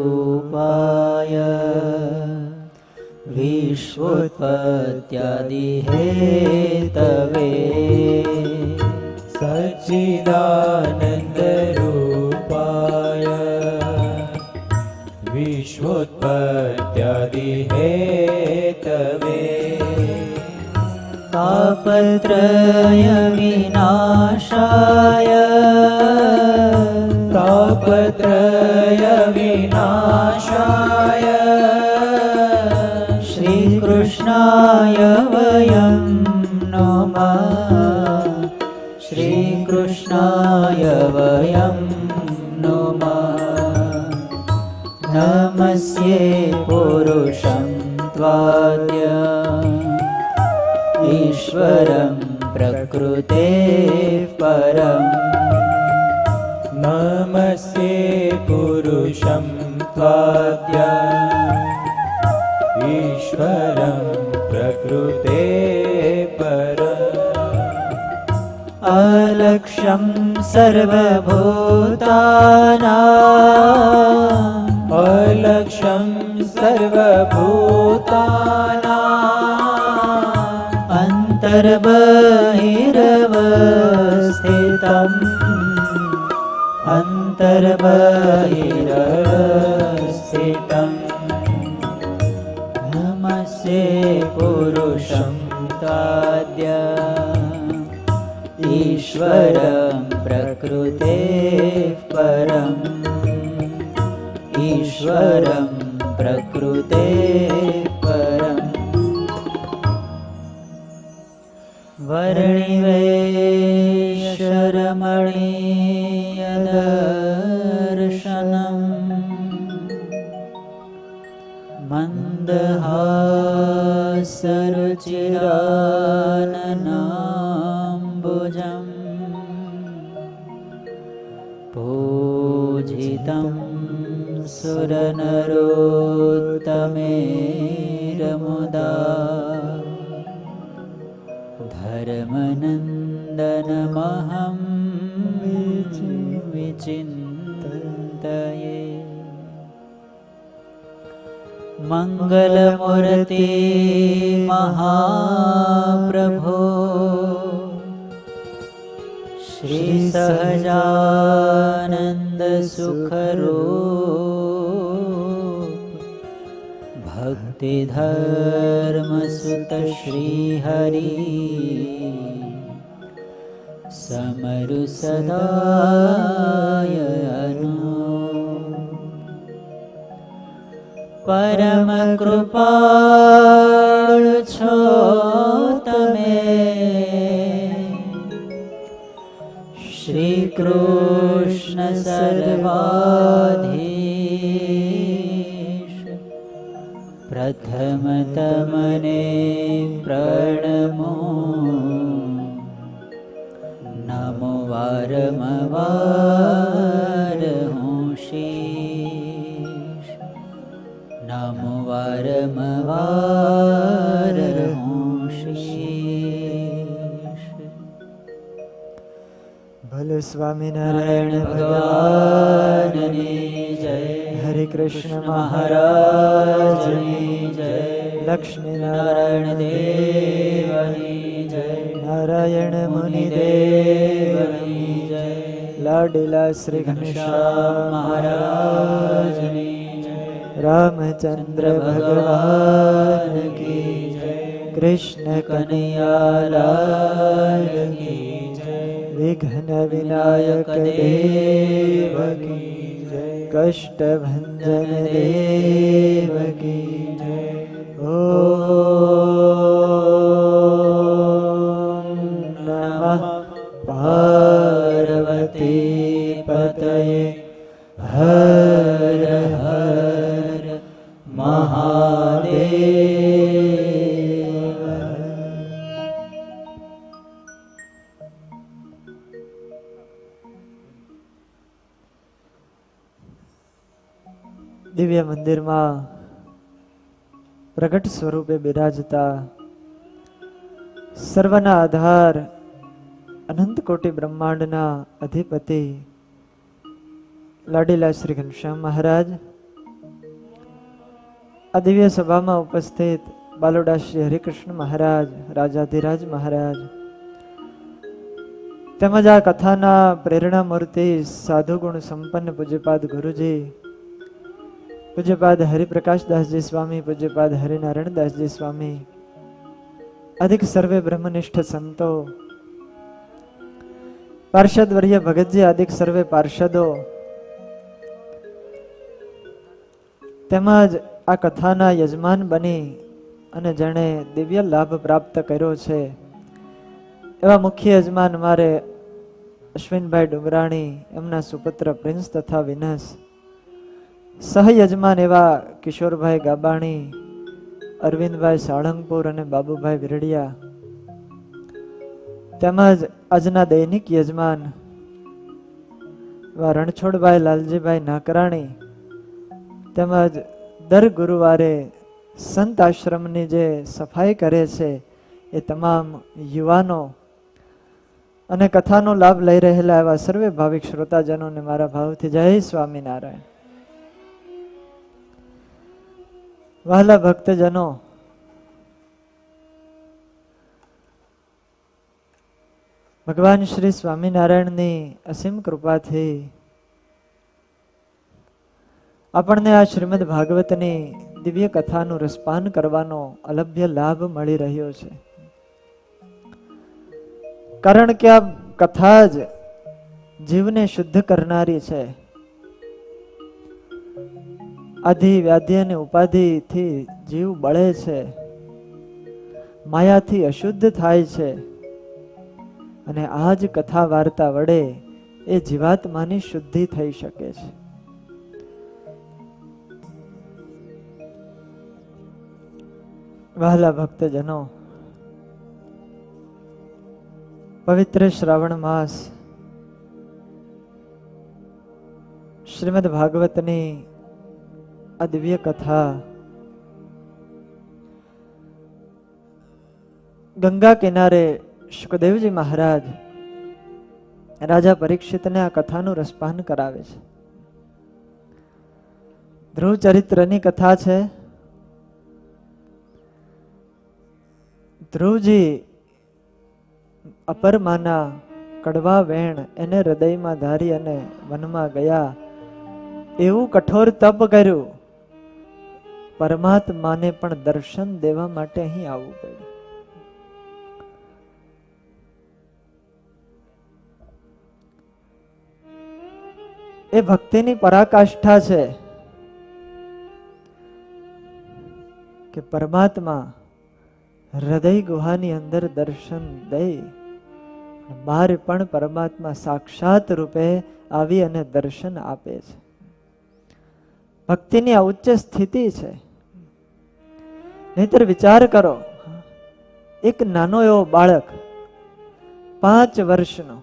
सच्चिदानन्दरूपाय विश्वोत्पत्त्यादिहेतवे सच्चिदानन्दरूपाय विश्वोत्पत्त्यादिहेतवे तापत्रयविनाशाय तापत्रयविनाशाय श्रीकृष्णाय वयं नमः श्रीकृष्णाय वयं नमः नमस्ये पुरुषं त्वाद्य ईश्वरं प्रकृते परम् नमस्ये पुरुषं त्वाद्य ईश्वरं प्रकृते परम् अलक्ष्यं सर्वभूतानाम् अलक्ष्यं सर्वभूतानाम् अन्तर्बहिरवस्थितम् अन्तर्बहिरवस्थितम् नमस्ये पुरुषं ताद्य ईश्वरं प्रकृते परम् ईश्वरं प्रकृते परम् वर्णिवेशरमणीयदर्शनम् मन्दहासरुचिराननाम्बुजम् पूजितं सुरनरोत्तमेरमुदा धर्मनन्दनमहं विचिन्तये मङ्गलमूर्ति महाप्रभो श्रीसहजानन्द सुखरूप भक्तिधर्मसुत श्रीहरि समरु सदाय अनु परम कृपाळु छो तमे श्री कृष्ण सर्वाधीश प्रथम तमने प्रणमो नमो वारमवार हूँ शीश नमो वारमवार हूँ शीश। भले स्वामीनारायण भगवाननी जय हरे कृष्ण महाराजनी जय लक्ष्मी नारायण देवनी जय नारायण मुनि देवनी जय लाडला श्री घनश्याम महाराजनी जय रामचंद्र भगवान की जय कृष्ण कन्हैया लाल की विघ्न विनायक देव की कष्ट भंजन देव की ओम नमः पार्वती पतये हर हर महादेव। દિવ્ય મંદિરમાં પ્રગટ સ્વરૂપે બિરાજતા સર્વના આધાર અનંત કોટી બ્રહ્માંડના અધિપતિ લાડીલા શ્રી ઘનશ્યામ મહારાજ, આ દિવ્ય સભામાં ઉપસ્થિત બાલોડા શ્રી હરિકૃષ્ણ મહારાજ, રાજાધિરાજ મહારાજ, તેમજ આ કથાના પ્રેરણા મૂર્તિ સાધુ ગુણ સંપન્ન પૂજ્યપાદ ગુરુજી, પૂજ્યપાદ હરિપ્રકાશદાસજી સ્વામી, પૂજ્યપાદ હરિનારાયણદાસજી સ્વામી, અધિક સર્વે બ્રહ્મનિષ્ઠ સંતો, પાર્ષદ વર્ય ભગતજી, અધિક સર્વે પાર્ષદો, તેમજ આ કથાના યજમાન બની અને જેણે દિવ્ય લાભ પ્રાપ્ત કર્યો છે એવા મુખ્ય યજમાન મારે અશ્વિનભાઈ ડુંગરાણી, એમના સુપુત્ર પ્રિન્સ તથા વિનસ, સહયજમાન એવા કિશોરભાઈ ગાબાણી, અરવિંદભાઈ સાળંગપુર અને બાબુભાઈ વિરડિયા, તેમજ આજના દૈનિક યજમાન એવા રણછોડભાઈ લાલજીભાઈ નાકરાણી, તેમજ દર ગુરુવારે સંત આશ્રમની જે સફાઈ કરે છે એ તમામ યુવાનો અને કથાનો લાભ લઈ રહેલા એવા સર્વે ભાવિક શ્રોતાજનોને મારા ભાવથી જય સ્વામિનારાયણ. વહાલા ભક્તજનો, ભગવાન શ્રી સ્વામિનારાયણની અસીમ કૃપાથી આપણને આ શ્રીમદ ભાગવતની દિવ્ય કથાનું રસપાન કરવાનો અલભ્ય લાભ મળી રહ્યો છે. કારણ કે આ કથા જ જીવને શુદ્ધ કરનારી છે. આધિ વ્યાધિ અને ઉપાધિથી જીવ બળે છે, માયાથી અશુદ્ધ થાય છે, અને આ જ કથા વાર્તા વડે એ જીવાત્માની શુદ્ધિ થઈ શકે છે. વહાલા ભક્તજનો, પવિત્ર શ્રાવણ માસ શ્રીમદ ભાગવતની આ દિવ્ય કથા ગંગા કિનારે શુકદેવજી મહારાજ રાજા પરીક્ષિતને આ કથાનું રસપાન કરાવે છે. ધ્રુવ ચરિત્રની કથા છે. ધ્રુવજી અપરમાના કડવા વેણ એને હૃદયમાં ધારી અને વનમાં ગયા. એવું કઠોર તપ કર્યું, પરમાત્માને પણ દર્શન દેવા માટે અહીં આવવું પડ્યું. એ ભક્તિની પરાકાષ્ઠા છે કે પરમાત્મા હૃદય ગુહાની અંદર દર્શન દઈ, બહાર પણ પરમાત્મા સાક્ષાત રૂપે આવી અને દર્શન આપે છે. ભક્તિની આ ઉચ્ચ સ્થિતિ છે. નહીતર વિચાર કરો, એક નાનો એવો બાળક 5 વર્ષનો,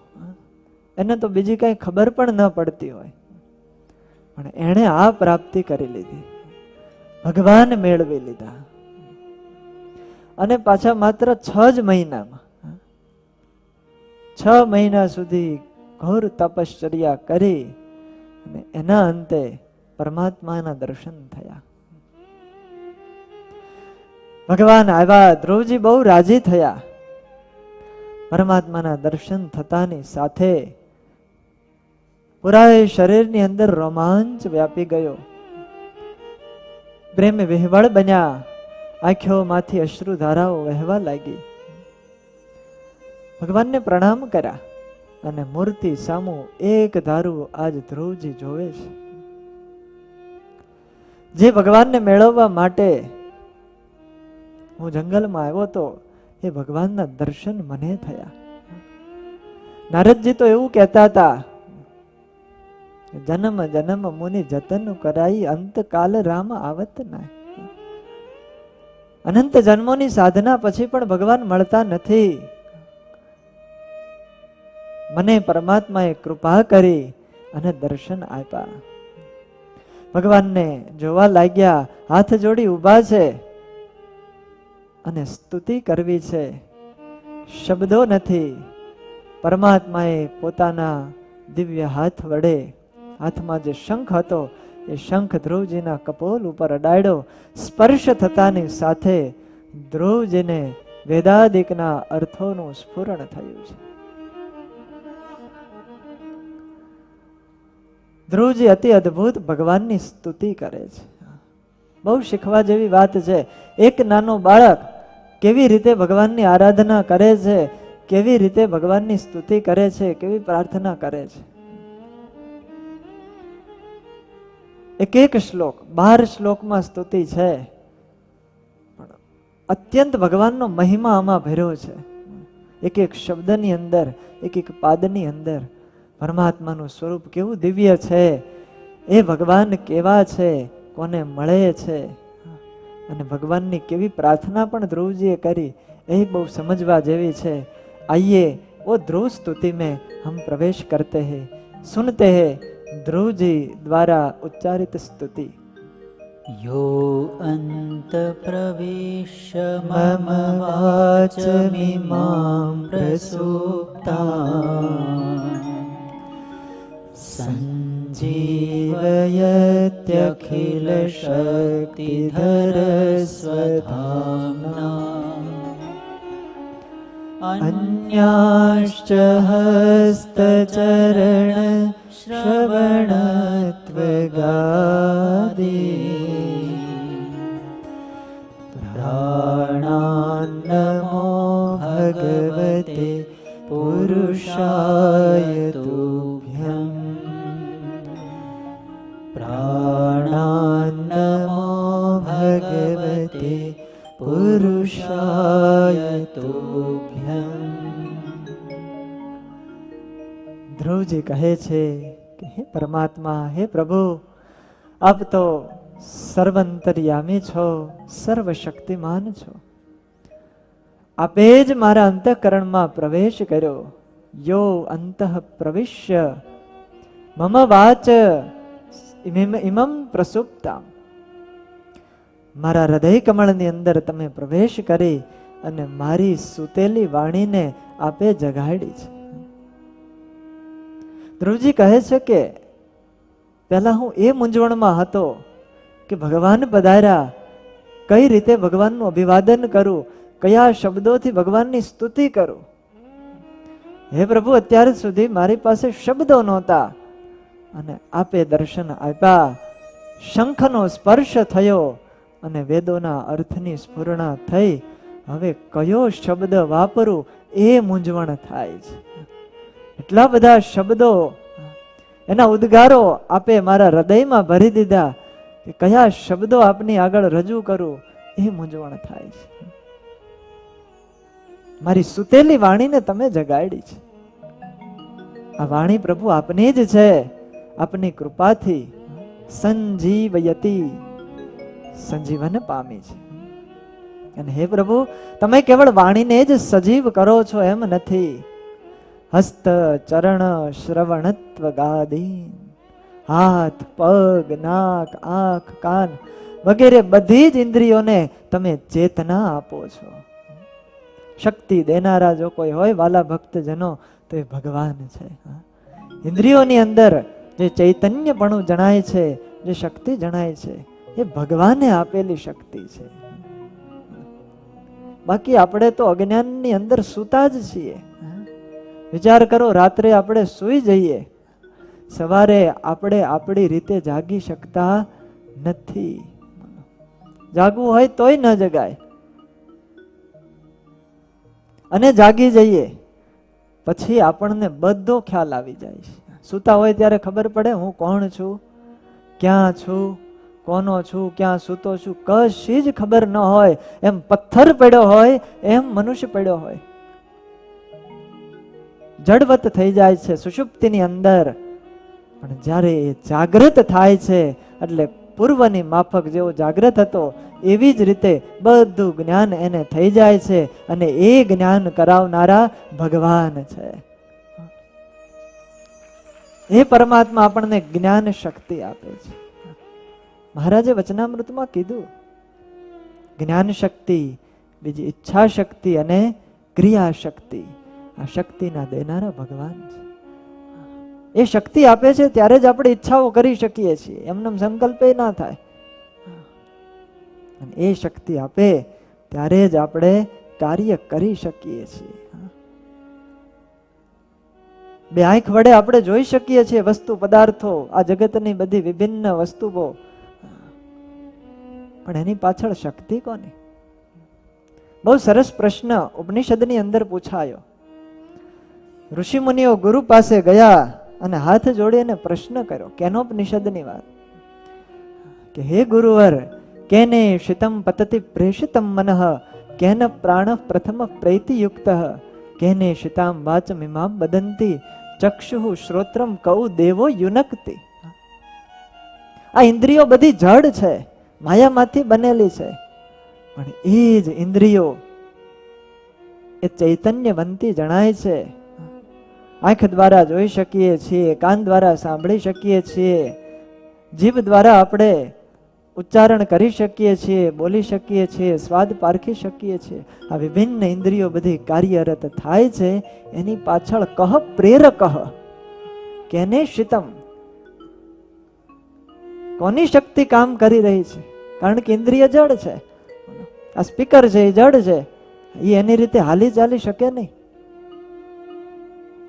એને તો બીજી કઈ ખબર પણ ન પડતી હોય, પણ એણે આ પ્રાપ્તિ કરી લીધી, ભગવાન મેળવી લીધા, અને પાછા માત્ર 6 જ મહિનામાં, 6 મહિના સુધી ઘોર તપશ્ચર્યા કરી અને એના અંતે પરમાત્માના દર્શન થયા. ભગવાન આવ્યા, ધ્રુવજી બહુ રાજી થયા. પરમાત્માના દર્શન થતાની સાથે પૂરા શરીરની અંદર રોમાંચ વ્યાપી ગયો. પ્રેમ વિહવળ બન્યા, આંખોમાંથી અશ્રુ ધારાઓ વહેવા લાગી. ભગવાનને પ્રણામ કર્યા અને મૂર્તિ સામું એક ધારું આજ ધ્રુવજી જોવે છે. જે ભગવાનને મેળવવા માટે હું જંગલમાં આવ્યો તો એ ભગવાનના દર્શન મને થયા. નારદજી તો એવું કહેતા હતા, જન્મ જન્મ મુનિ જતન કરાઈ, અંતકાલ રામ આવત ના. અનંત જન્મોની સાધના પછી પણ ભગવાન મળતા નથી. મને પરમાત્માએ કૃપા કરી અને દર્શન આપ્યા. ભગવાનને જોવા લાગ્યા, હાથ જોડી ઊભા છે અને સ્તુતિ કરવી છે, શબ્દો નથી. પરમાત્માએ પોતાના દિવ્ય હાથ વડે હાથમાં જે શંખ હતો એ શંખ ધ્રુવજીના કપોલ ઉપર અડાડ્યો. સ્પર્શ થતાની સાથે ધ્રુવજીને વેદાદિકના અર્થોનું સ્ફુરણ થયું છે. ધ્રુવજી અતિ અદ્ભુત ભગવાનની સ્તુતિ કરે છે. બહુ શીખવા જેવી વાત છે. એક નાનો બાળક કેવી રીતે ભગવાનની આરાધના કરે છે, કેવી રીતે ભગવાનની સ્તુતિ કરે છે, કેવી પ્રાર્થના કરે છે. એક એક શ્લોક 12 શ્લોકમાં સ્તુતિ છે, પણ અત્યંત ભગવાનનો મહિમા આમાં ભર્યો છે. એક એક શબ્દની અંદર, એક એક પાદની અંદર પરમાત્માનું સ્વરૂપ કેવું દિવ્ય છે, એ ભગવાન કેવા છે, કોને મળે છે, અને ભગવાનની કેવી પ્રાર્થના પણ ધ્રુવજીએ કરી, એ બહુ સમજવા જેવી છે. आइए वो ध्रुव स्तुति में हम प्रवेश करते हैं, सुनते हैं ध्रुव जी द्वारा उच्चारित स्तुति. यो अंत प्रविश्य मम वाचमिमां प्रसुप्तां संजीवयत्यखिल शक्तिधर स्वधाम्ना अन्याश्च हस्तचरण श्रवणत्वगादि प्राणान्नमो भगवते पुरुषाय तुभ्यं प्राणान्नमो भगवते પુરુષાય તુભ્યં. ધ્રુવજી કહે છે કે હે પરમાત્મા, હે પ્રભુ, આપ તો સર્વંતર્યામી છો, સર્વશક્તિમાન છો. આપે જ મારા અંતઃકરણમાં પ્રવેશ કર્યો. યો અંતઃ પ્રવિશ્ય મમ વાચ ઇમં પ્રસુપ્તામ. મારા હૃદય કમળની અંદર તમે પ્રવેશ કરી અને મારી સૂતેલી વાણીને આપે જગાડી છે. ધ્રુવજી કહે છે કે પહેલા હું એ મૂંઝવણમાં હતો કે ભગવાન પધાર્યા, કઈ રીતે ભગવાનનું અભિવાદન કરું, કયા શબ્દોથી ભગવાનની સ્તુતિ કરું. હે પ્રભુ, અત્યાર સુધી મારી પાસે શબ્દો નહોતા અને આપે દર્શન આપ્યા. શંખનો સ્પર્શ થયો અને વેદોના અર્થની સ્ફુરણા થઈ. હવે કયો શબ્દ વાપરું એ મૂંઝવણ થાય છે. એટલા બધા શબ્દો, એના ઉદ્ગારો આપે મારા હૃદયમાં ભરી દીધા કે કયા શબ્દો આપની આગળ રજૂ કરું એ મૂંઝવણ થાય છે. મારી સુતેલી વાણીને તમે જગાડી છે. આ વાણી પ્રભુ આપની જ છે. આપની કૃપાથી સંજીવયતી, સંજીવન પામી છે. અને હે પ્રભુ, તમે કેવળ વાણીને જ સજીવ કરો છો એમ નથી. હસ્ત ચરણ શ્રવણત્વ ગાદી, હાથ પગ નાક આંખ કાન વગેરે બધી જ ઇન્દ્રિયોને તમે ચેતના આપો છો. શક્તિ દેનારા જો કોઈ હોય વાલા ભક્તજનો તો એ ભગવાન છે. ઇન્દ્રિયોની અંદર જે ચૈતન્યપણું જણાય છે, જે શક્તિ જણાય છે, એ ભગવાને આપેલી શક્તિ છે. બાકી આપણે તો અજ્ઞાનની અંદર સૂતા જ છીએ. વિચાર કરો, રાત્રે આપણે સૂઈ જઈએ, સવારે આપણે આપણી રીતે જાગી શકતા નથી. જાગવું હોય તોય ન જગાય, અને જાગી જઈએ પછી આપણને બધો ખ્યાલ આવી જાય છે. સૂતા હોય ત્યારે ખબર પડે હું કોણ છું, ક્યાં છું, કોનો છું, ક્યાં સૂતો છું, કશી જ ખબર ન હોય. એમ પથ્થર પડ્યો હોય એમ મનુષ્ય પડ્યો હોય, જડવત થઈ જાય છે સુષુપ્તિની અંદર. પણ જ્યારે એ જાગૃત થાય છે એટલે પૂર્વની માફક જેવો જાગૃત હતો એવી જ રીતે બધું જ્ઞાન એને થઈ જાય છે. અને એ જ્ઞાન કરાવનારા ભગવાન છે. એ પરમાત્મા આપણને જ્ઞાન શક્તિ આપે છે. મહારાજે વચનામૃતમાં કીધું, જ્ઞાન શક્તિ, બીજી ઈચ્છા શક્તિ અને ક્રિયા શક્તિ, આ શક્તિના દેનારા ભગવાન છે. એ શક્તિ આપે છે ત્યારે જ આપણે ઈચ્છાઓ કરી શકીએ છીએ, એમનો સંકલ્પ ના થાય. એ શક્તિ આપે ત્યારે જ આપણે કાર્ય કરી શકીએ છીએ. બે આંખ વડે આપણે જોઈ શકીએ છીએ વસ્તુ પદાર્થો, આ જગતની બધી વિભિન્ન વસ્તુઓ, પણ એની પાછળ શક્તિ કોની? બહુ સરસ પ્રશ્ન ઉપનિષદની અંદર પૂછાયો. ઋષિ મુનિઓ ગુરુ પાસે ગયા અને હાથ જોડીને પ્રશ્ન કર્યો, કેનોપનિષદની વાત, કે હે ગુરુવર, કેને શિતમ પતતિ પ્રેષિતમ મનઃ, કેન પ્રાણ પ્રથમ પ્રેતિયુક્ત, કેને શિતામ વાચમિમામ વદંતી, ચક્ષુઃ શ્રોત્રમ કૌ દેવો યુનક્તિ. આ ઇન્દ્રિયો બધી જડ છે, માયામાંથી બનેલી છે, પણ એ જ ઇન્દ્રિયો એ ચૈતન્યવંતી જણાય છે. આંખ દ્વારા જોઈ શકીએ છીએ, કાન દ્વારા સાંભળી શકીએ છીએ, જીભ દ્વારા આપણે ઉચ્ચારણ કરી શકીએ છીએ, બોલી શકીએ છીએ, સ્વાદ પારખી શકીએ છીએ. આ વિભિન્ન ઇન્દ્રિયો બધી કાર્યરત થાય છે. એની પાછળ કહ પ્રેરક, કેને શિતમ, કોની શક્તિ કામ કરી રહી છે? કારણ કે ઇન્દ્રિય જડ છે. આ સ્પીકર છે એ જડ છે, એ એની રીતે હાલી ચાલી શકે નહીં.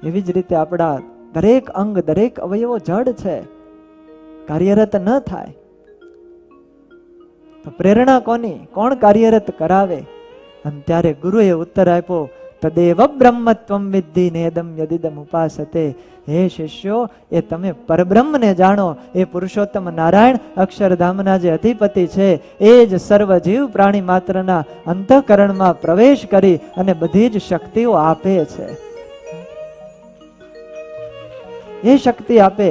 એવી જ રીતે આપણા દરેક અંગ, દરેક અવયવો જડ છે, કાર્યરત ન થાય. તો પ્રેરણા કોની? કોણ કાર્યરત કરાવે? અને ત્યારે ગુરુએ ઉત્તર આપ્યો, તદેવ બ્રહ્મત્વમ વિદ્ધિ નેદમ યદિદમ ઉપાસતે. હે શિષ્યો, એ તમે પરબ્રહ્મને જાણો, એ પુરુષોત્તમ નારાયણ અક્ષરધામના જે અધિપતિ છે, એ જ સર્વ જીવ પ્રાણી માત્રના અંતઃકરણમાં પ્રવેશ કરી અને બધી જ શક્તિઓ આપે છે. એ શક્તિ આપે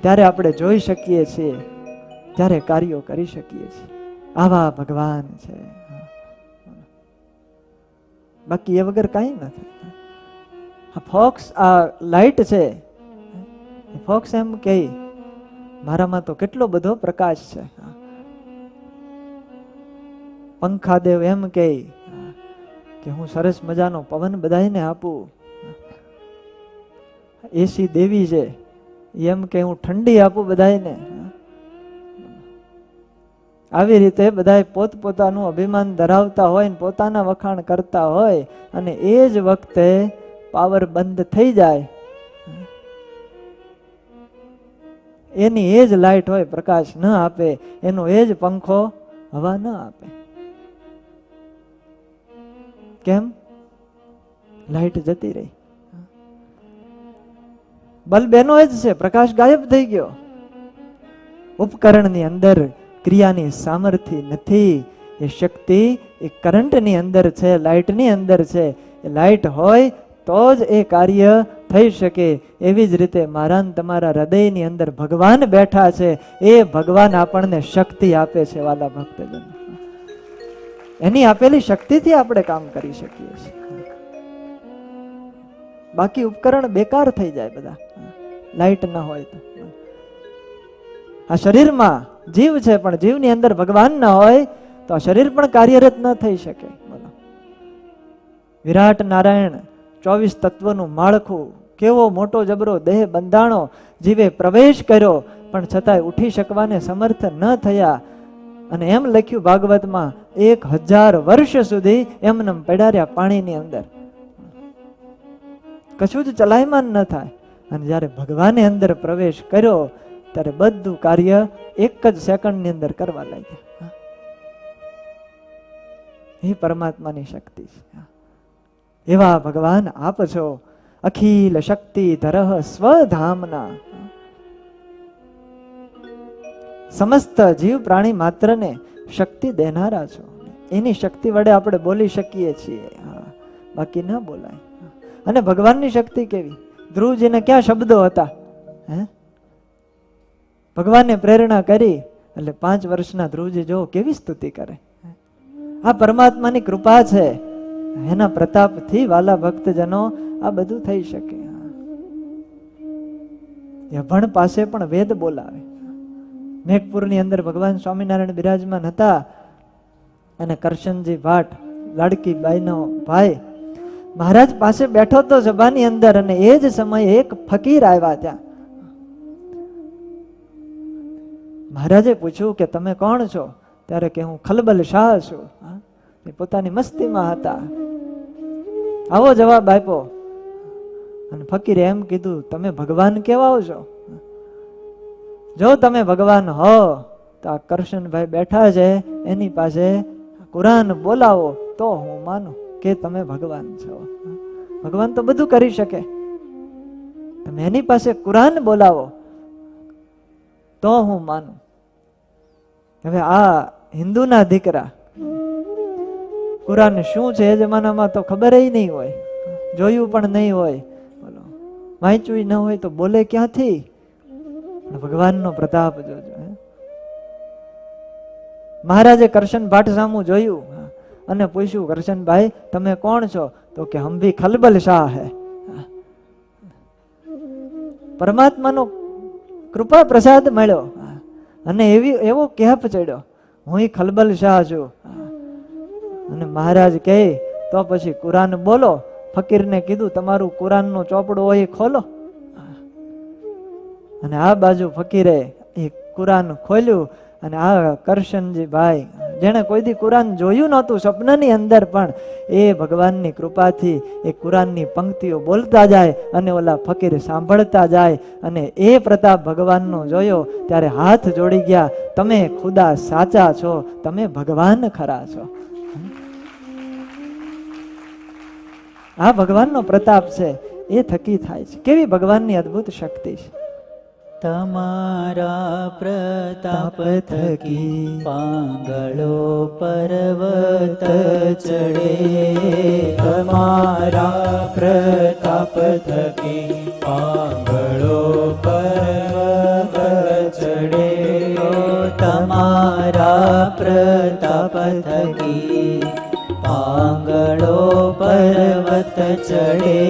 ત્યારે આપણે જોઈ શકીએ છીએ, ત્યારે કાર્યો કરી શકીએ છીએ. આવા ભગવાન છે, બાકી એ વગર કઈ નથી. આ ફોક્સ, આ લાઈટ છે, ફોક્સ એમ કે મારામાં તો કેટલો બધો પ્રકાશ છે. પંખાદેવ એમ કે હું સરસ મજાનો પવન બધાને આપું. એસી દેવી છે એમ કે હું ઠંડી આપું બધાને. આવી રીતે બધા પોતપોતાનું અભિમાન ધરાવતા હોય ને પોતાના વખાણ કરતા હોય, અને એ જ વખતે પાવર બંધ થઈ જાય, એની એ જ લાઈટ હોય પ્રકાશ ન આપે, એનો એ જ પંખો હવા ન આપે. કેમ? લાઈટ જતી રહી. બલ્બ એનો જ છે, પ્રકાશ ગાયબ થઈ ગયો. ઉપકરણની અંદર ક્રિયાની સામર્થ્ય નથી. એ શક્તિ એ કરંટની અંદર છે, લાઇટની અંદર છે. એ લાઇટ હોય તો જ એ કાર્ય થઈ શકે. એવી જ રીતે મારા તમારા હૃદયની અંદર ભગવાન બેઠા છે. એ ભગવાન આપણને શક્તિ આપે છે. વાલા ભક્તજન, એની આપેલી શક્તિથી આપણે કામ કરી શકીએ છીએ. બાકી ઉપકરણ બેકાર થઈ જાય બધા, લાઇટ ન હોય તો. આ શરીરમાં જીવ છે, પણ જીવની અંદર ભગવાન ન હોય તો આ શરીર પણ કાર્યરત ન થઈ શકે. બોલો, વિરાટ નારાયણ 24 તત્વનું માળખું, કેવો મોટો જબરો દેહ બંધાણો, જીવે પ્રવેશ કર્યો, પણ છતાંય ઉઠી શકવાને સમર્થ ન થયા. અને એમ લખ્યું ભાગવતમાં, 1000 વર્ષ સુધી એમને પડ્યા રહ્યા પાણીની અંદર, કશું જ ચલાયમાન ન થાય. અને જ્યારે ભગવાને અંદર પ્રવેશ કર્યો ત્યારે બધું કાર્ય એક જ સેકન્ડની અંદર કરવા લાગ્યા. એ પરમાત્માની શક્તિ છે. એવા ભગવાન આપ છો, અખિલ શક્તિ ધરહ સ્વધામના. સમસ્ત જીવ પ્રાણી માત્રને શક્તિ દેનારા છો. એની શક્તિ વડે આપણે બોલી શકીએ છીએ, બાકી ન બોલાય. અને ભગવાનની શક્તિ કેવી? ધ્રુવજીને ક્યાં શબ્દો હતા? ભગવાનને પ્રેરણા કરી એટલે 5 વર્ષના ધ્રુવજી જો કેવી સ્તુતિ કરે. આ પરમાત્માની કૃપા છે, એના પ્રતાપથી વાલા ભક્તજનો આ બધું થઈ શકે. યભણ પાસે પણ વેદ બોલાવે. મેઘપુરની અંદર ભગવાન સ્વામિનારાયણ બિરાજમાન હતા, અને કરશનજી ભાટ, લાડકી બાઈનો ભાઈ, મહારાજ પાસે બેઠો તો સભાની અંદર, અને એ જ સમયે એક ફકીર આવ્યા ત્યાં. મહારાજે પૂછ્યું કે તમે કોણ છો? ત્યારે કે હું ખલબલ શાહ છું. એ પોતાની મસ્તીમાં હતા. આવો જવાબ આપ્યો. અને ફકીરે એમ કીધું, તમે ભગવાન કેવા છો? જો તમે ભગવાન હો તો આ કરશનભાઈ બેઠા છે એની પાસે કુરાન બોલાવો તો હું માનું કે તમે ભગવાન છો. ભગવાન તો બધું કરી શકે. તમે એની પાસે કુરાન બોલાવો તો હું માનું. હવે આ હિન્દુના દીકરા કુરાન શું છે એ જમાનામાં તો ખબર નહીં હોય, જોયું પણ નહીં હોય, બોલો વાંચ્યું ન હોય તો બોલે ક્યાંથી? ભગવાનનો પ્રતાપ જોજો. મહારાજે કરશન ભાટ સામું જોયું અને પૂછ્યું, કરશનભાઈ તમે કોણ છો? તો કે હમ ભી ખલબલ શાહ હે. પરમાત્માનો કૃપા પ્રસાદ મળ્યો અને એવો કેપ ચડ્યો, હું ખલબલ શાહ છું. અને મહારાજ કહે તો પછી કુરાન બોલો. ફકીરને કીધું, તમારું કુરાનનો ચોપડો હોય એ ખોલો. અને આ બાજુ ફકીરે એ કુરાન ખોલ્યું અને આ કરશનજી ભાઈ જેને કોઈ દી કુરાન જોયું નહોતું સપનાની અંદર, પણ એ ભગવાનની કૃપાથી એ કુરાનની પંક્તિઓ બોલતા જાય અને ઓલા ફકીર સાંભળતા જાય. અને એ પ્રતાપ ભગવાનનો જોયો ત્યારે હાથ જોડી ગયા, તમે ખુદા સાચા છો, તમે ભગવાન ખરા છો. આ ભગવાનનો પ્રતાપ છે, એ થકી થાય છે. કેવી ભગવાનની અદ્ભુત શક્તિ છે. તમારા પ્રતાપ થકી પાંગળો પર્વત ચડે. તમારા પ્રતાપ થકી પાંગળો પર્વત ચડે. તમારા પ્રતાપ થકી પાંગળો પર્વત ચડે.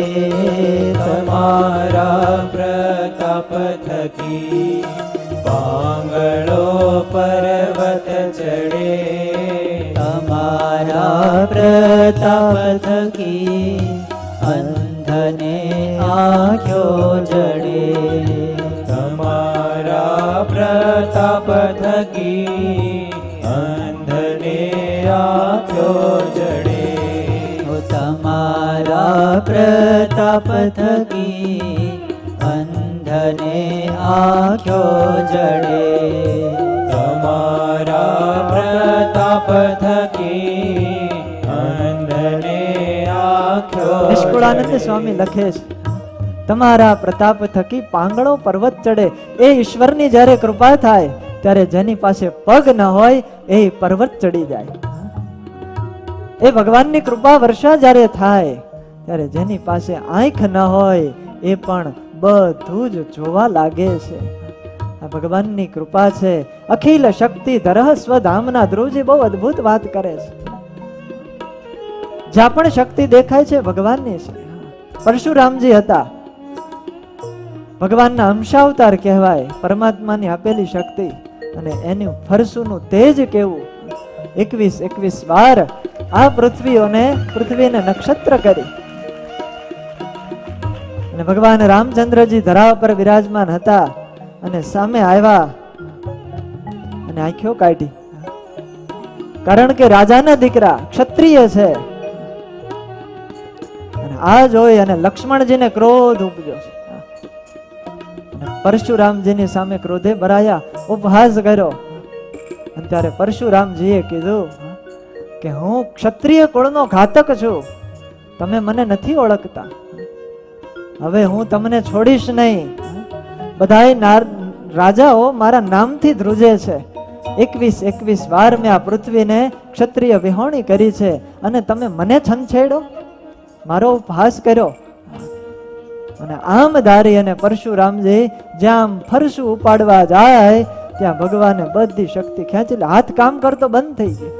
તમારા પ્રતાપ થકી પાંગળો પર્વત ચડે. તમારા પ્રતાપ થકી અંધને આંખો જડે. તમારા પ્રતાપ થકી અંધને આંખો જડે. તમારા પ્રતાપ થકી અંધને આંખો જડે. તમારા પ્રતાપ થકી અંધને આંખો. નિષ્કુળાનંદ સ્વામી લખે છે, તમારા પ્રતાપ થકી પાંગળો પર્વત ચડે. એ ઈશ્વરની જ્યારે કૃપા થાય ત્યારે જેની પાસે પગ ન હોય એ પર્વત ચડી જાય. એ ભગવાનની કૃપા વર્ષા જ્યારે થાય ત્યારે જેની પાસે આંખ ન હોય એ પણ બધું જ જોવા લાગે છે. આ ભગવાનની કૃપા છે. અખિલ શક્તિ ધરહ સ્વધામના. ધ્રુવજી બહુ અદ્ભુત વાત કરે છે. જ્યાં પણ શક્તિ દેખાય છે ભગવાનની છે. પરશુરામજી હતા, ભગવાનના અંશાવતાર કહેવાય, પરમાત્માની આપેલી શક્તિ. અને એનું ફરસુનું તેજ કેવું! 21 વાર આ પૃથ્વીને નક્ષત્ર કરી. અને ભગવાન રામચંદ્રજી ધરા પર વિરાજમાન હતા અને સામે આવ્યા અને આંખો કાઢી. કારણ કે રાજાના દીકરા ક્ષત્રિય છે. અને આ જોઈ અને લક્ષ્મણજીને ક્રોધ ઉપજ્યો છે. પરશુરામજીની સામે ક્રોધે ભરાયા, ઉપહાસ કર્યો. અને ત્યારે પરશુરામજીએ કીધું કે હું ક્ષત્રિય કુળનો ઘાતક છું, તમે મને નથી ઓળખતા, હવે હું તમને છોડીશ નહીં. બધાય રાજાઓ મારા નામથી ધ્રુજે છે. 21 વાર મેં આ પૃથ્વીને ક્ષત્રિય વિહોણી કરી છે અને તમે મને છંછેડો, મારો ઉપહાસ કર્યો. અને આમ ધારી અને પરશુરામજી જ્યાં ફરસું ઉપાડવા જાય ત્યાં ભગવાને બધી શક્તિ ખેંચી, હાથ કામ કરતો બંધ થઈ ગયો.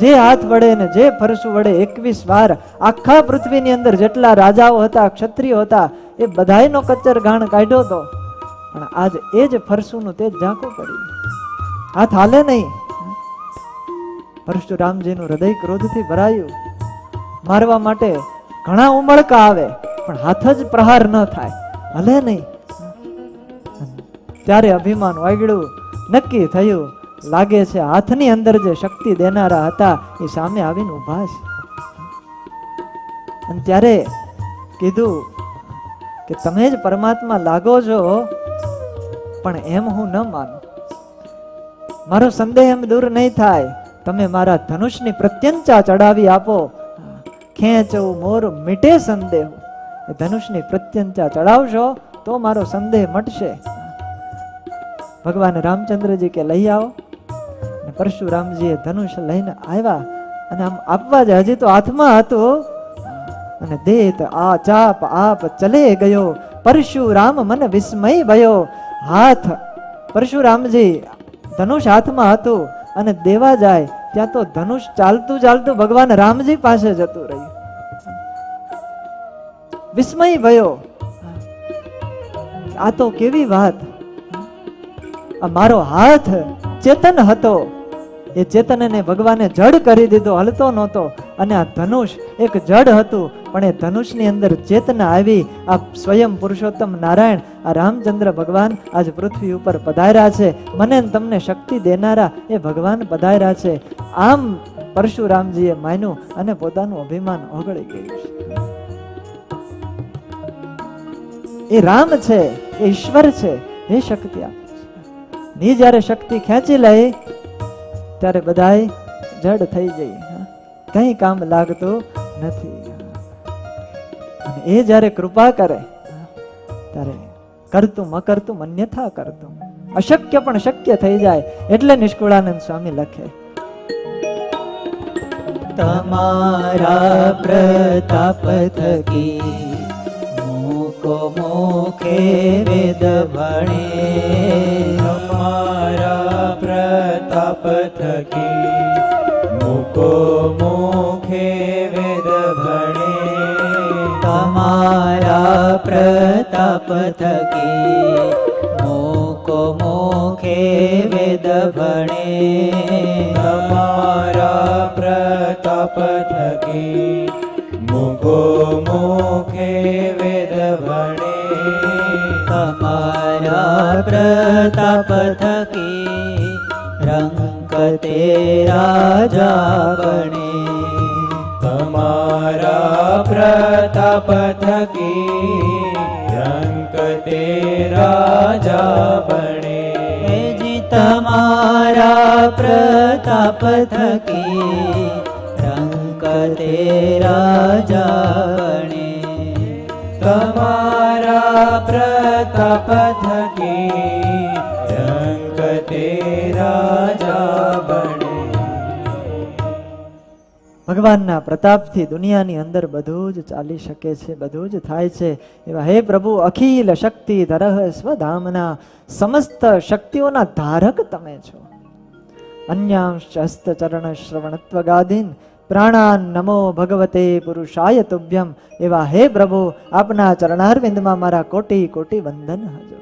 જે હાથ વડે ને જે ફરસું વડે 21 વાર આખા પૃથ્વીની અંદર જેટલા રાજાઓ હતા, ક્ષત્રિયો હતા, એ બધાયનો કચ્ચર ગાણ કાઢ્યો હતો. પણ આજ એ જ ફરસુનું તેજ ઝાંખું પડી, હાથ હાલે નહીં. પરશુરામજીનું હૃદય ક્રોધથી ભરાયું. મારવા માટે ઘણા ઉમળકા આવે પણ હાથ જ પ્રહાર ન થાય, હલે નહીં. ત્યારે અભિમાન વાગડ્યું, નક્કી થયું લાગે છે હાથની અંદર જે શક્તિ દેનારા હતા એ સામે આવીને ઉભા છે. અને ત્યારે કીધું કે તમે જ પરમાત્મા લાગો છો, પણ એમ હું ન માનું. મારો સંદેહ એમ દૂર નહીં થાય, તમે મારા ધનુષની પ્રત્યંચા ચડાવી આપો. ખેંચવું મોર મીટે સંદેહ. ધનુષની પ્રત્યંચા ચડાવશો તો મારો સંદેહ મટશે. ભગવાન રામચંદ્રજી કે લઈ આવો. પરશુરામજીએ ધનુષ લઈને આવ્યા અને આમ આપવા જ, હજી તો હાથમાં હતું, અને દેત આ ચાપ આપ ચલે ગયો, પરશુરામ મન વિસ્મય ભયો. હાથ પરશુરામજી ધનુષ હાથમાં હતું અને દેવા જાય ત્યાં તો ધનુષ ચાલતું ચાલતું ભગવાન રામજી પાસે જતું રહ્યું. વિસ્મય ભયો. આ તો કેવી વાત! આ મારો હાથ ચેતન હતો, એ ચેતનને ભગવાને જડ કરી દીધો, હલતો નહોતો. અને આ ધનુષ એક જડ હતું, પણ એ ધનુષની અંદર ચેતના આવી. આ સ્વયં પુરુષોત્તમ નારાયણ, આ રામચંદ્ર ભગવાન આજ પૃથ્વી ઉપર પધાર્યા છે. મને તમને શક્તિ દેનારા એ ભગવાન પધાર્યા છે. આમ પરશુરામજીએ માન્યું અને પોતાનું અભિમાન ઓગળી ગયું છે. એ રામ છે, એ ઈશ્વર છે, એ શક્તિ આપે છે. ની જ્યારે શક્તિ ખેંચી લે ત્યારે બધાય જડ થઈ જાય, કઈ કામ લાગતું નથી. અને એ જ્યારે કૃપા કરે ત્યારે કરતું અકર્તું અન્યથા કરતું, અશક્ય પણ શક્ય થઈ જાય. એટલે નિષ્કુળાનંદ સ્વામી લખે, તમારા પ્રતાપ થકી મૂકો મુખે વેદ ભણે. તમારા પ્રતાપ થકી મૂકો મુખે વેદ ભણે. તમારા પ્રતાપ થકી મૂકો મુખે વેદ ભણે. તમારા પ્રતાપ થકી મૂકો મુખે વેદ ભણે. તમારા પ્રતાપ થકી રંક તે રાજા બને. તમારા પ્રતાપ થકી રંક તે રાજા બને. જી તમારા પ્રતાપ થકી રંક તે રાજા બને. તમારા પ્રતાપ થકી રંક તે રાજા બને. ભગવાનના પ્રતાપથી દુનિયાની અંદર બધું જ ચાલી શકે છે, બધું જ થાય છે. એવા હે પ્રભુ, અખિલ શક્તિ ધરહ સ્વધામના, સમસ્ત શક્તિઓના ધારક તમે છો. અન્યાંશ હસ્ત ચરણ શ્રવણત્વ ગાદીન પ્રાણાન નમો ભગવતે પુરુષાય તુભ્યમ. એવા હે પ્રભુ, આપના ચરણારવિંદમાં મારા કોટી કોટી વંદન હજો.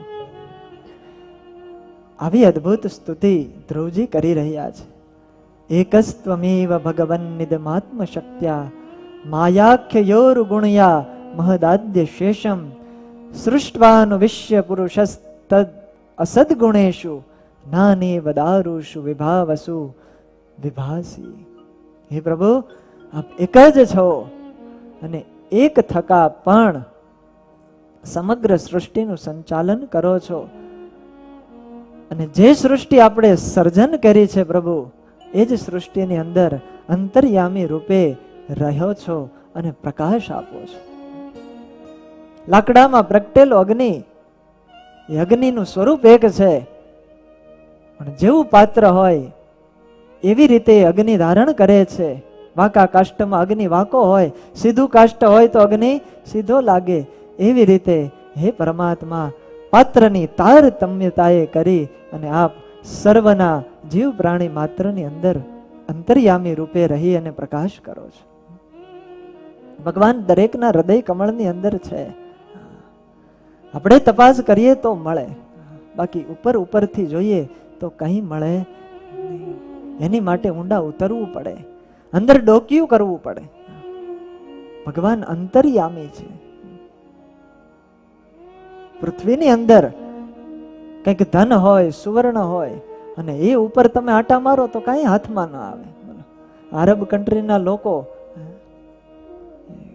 આવી અદ્ભુત સ્તુતિ ધ્રુવજી કરી રહ્યા છે. એકસ્ત્વમેવ ભગવન નિદમાત્મ શક્ત્યા માયાખ્યોર ગુણયા મહદાદ્ય શેષમ સૃષ્ટવાનુ વિશ્ય પુરુષસ્તદ અસદ્ગુણેષુ નાને વદારુષુ વિભાવસુ વિભાસી. હે પ્રભુ, આપ એક જ છો અને એક થકા પણ સમગ્ર સૃષ્ટિનું સંચાલન કરો છો. અને જે સૃષ્ટિ આપણે સર્જન કરી છે પ્રભુ, એ જ સૃષ્ટિની અંદર અંતર્યામી રૂપે રહ્યો છો અને પ્રકાશ આપો છો. લાકડામાં પ્રગટેલો અગ્નિ, એ અગ્નિનું સ્વરૂપ એક છે, પણ જેવું પાત્ર હોય એવી રીતે અગ્નિ ધારણ કરે છે. વાંકા કાષ્ટમાં અગ્નિ વાંકો હોય, સીધું કાષ્ટ હોય તો અગ્નિ સીધો લાગે. એવી રીતે હે પરમાત્મા, પાત્રની તારતમ્યતાએ કરી અને આપ સર્વના જીવ પ્રાણી માત્રની અંદર અંતર્યામી રૂપે રહી અને પ્રકાશ કરો છો. ભગવાન દરેકના હૃદય કમળની અંદર છે. આપણે તપાસ કરીએ તો મળે, બાકી ઉપર ઉપરથી જોઈએ તો કઈ મળે નહીં. એની માટે ઊંડા ઉતરવું પડે, અંદર ડોક્યું કરવું પડે. ભગવાન અંતર્યામી છે. પૃથ્વીની અંદર કંઈક ધન હોય, સુવર્ણ હોય, અને એ ઉપર તમે આટા મારો તો કાંઈ હાથમાં ન આવે. અરબ કન્ટ્રીના લોકો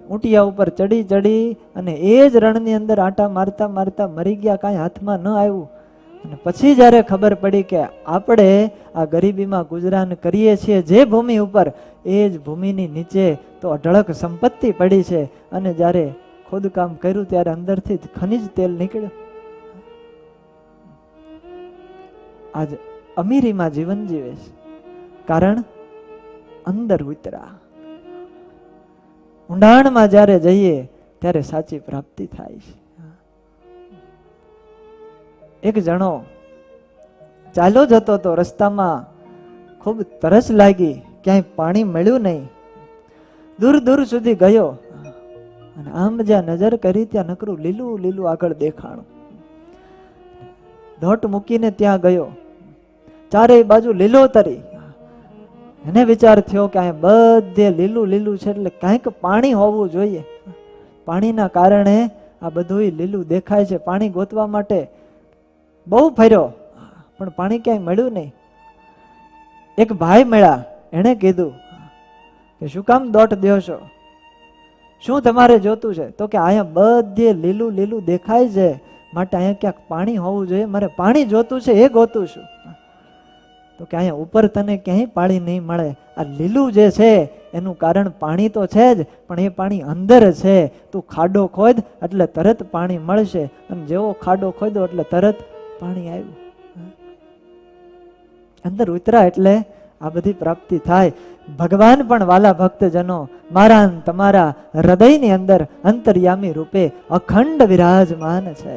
ઊંટિયા ઉપર ચડી ચડી અને એ જ રણની અંદર આટા મારતા મારતા મરી ગયા, કાંઈ હાથમાં ન આવ્યું. અને પછી જ્યારે ખબર પડી કે આપણે આ ગરીબીમાં ગુજરાન કરીએ છીએ જે ભૂમિ ઉપર, એ જ ભૂમિની નીચે તો અઢળક સંપત્તિ પડી છે, અને જ્યારે ખોદકામ કર્યું ત્યારે અંદરથી ખનિજ તેલ નીકળ્યું. આજ અમીરીમાં જીવન જીવે છે, કારણ અંદર ઉતરા. ઊંડાણમાં જ્યારે જઈએ ત્યારે સાચી પ્રાપ્તિ થાય છે. એક જણો ચાલ્યો જતો તો રસ્તામાં ખૂબ તરસ લાગી, ક્યાંય પાણી મળ્યું નહીં. દૂર દૂર સુધી ગયો અને આમ જ્યાં નજર કરી ત્યાં નકરું લીલું લીલું આગળ દેખાણું. ધોટ મૂકીને ત્યાં ગયો, ચારેય બાજુ લીલોતરી. એને વિચાર થયો કે અહીં બધે લીલું લીલું છે એટલે કાંઈક પાણી હોવું જોઈએ. પાણીના કારણે આ બધું લીલું દેખાય છે. પાણી ગોતવા માટે બહુ ફર્યો પણ પાણી ક્યાંય મળ્યું નહીં. એક ભાઈ મળ્યા, એણે કીધું કે શું કામ દોટ દ્યો છો, શું તમારે જોતું છે? તો કે અહીંયા બધે લીલું લીલું દેખાય છે, માટે અહીંયા ક્યાંક પાણી હોવું જોઈએ, મારે પાણી જોતું છે, એ ગોતું છું. તો કે અહીંયા ઉપર તને ક્યાંય પાણી નહીં મળે. આ લીલું જે છે એનું કારણ પાણી તો છે જ, પણ એ પાણી અંદર છે. તું ખાડો ખોદ એટલે તરત પાણી મળશે, અને જેવો ખાડો ખોદ્યો એટલે તરત પાણી આવ્યું. અંદર ઉતરા એટલે આ બધી પ્રાપ્તિ થાય. ભગવાન પણ વાલા ભક્તજનો મારા તમારા હૃદયની અંદર અંતર્યામી રૂપે અખંડ વિરાજમાન છે.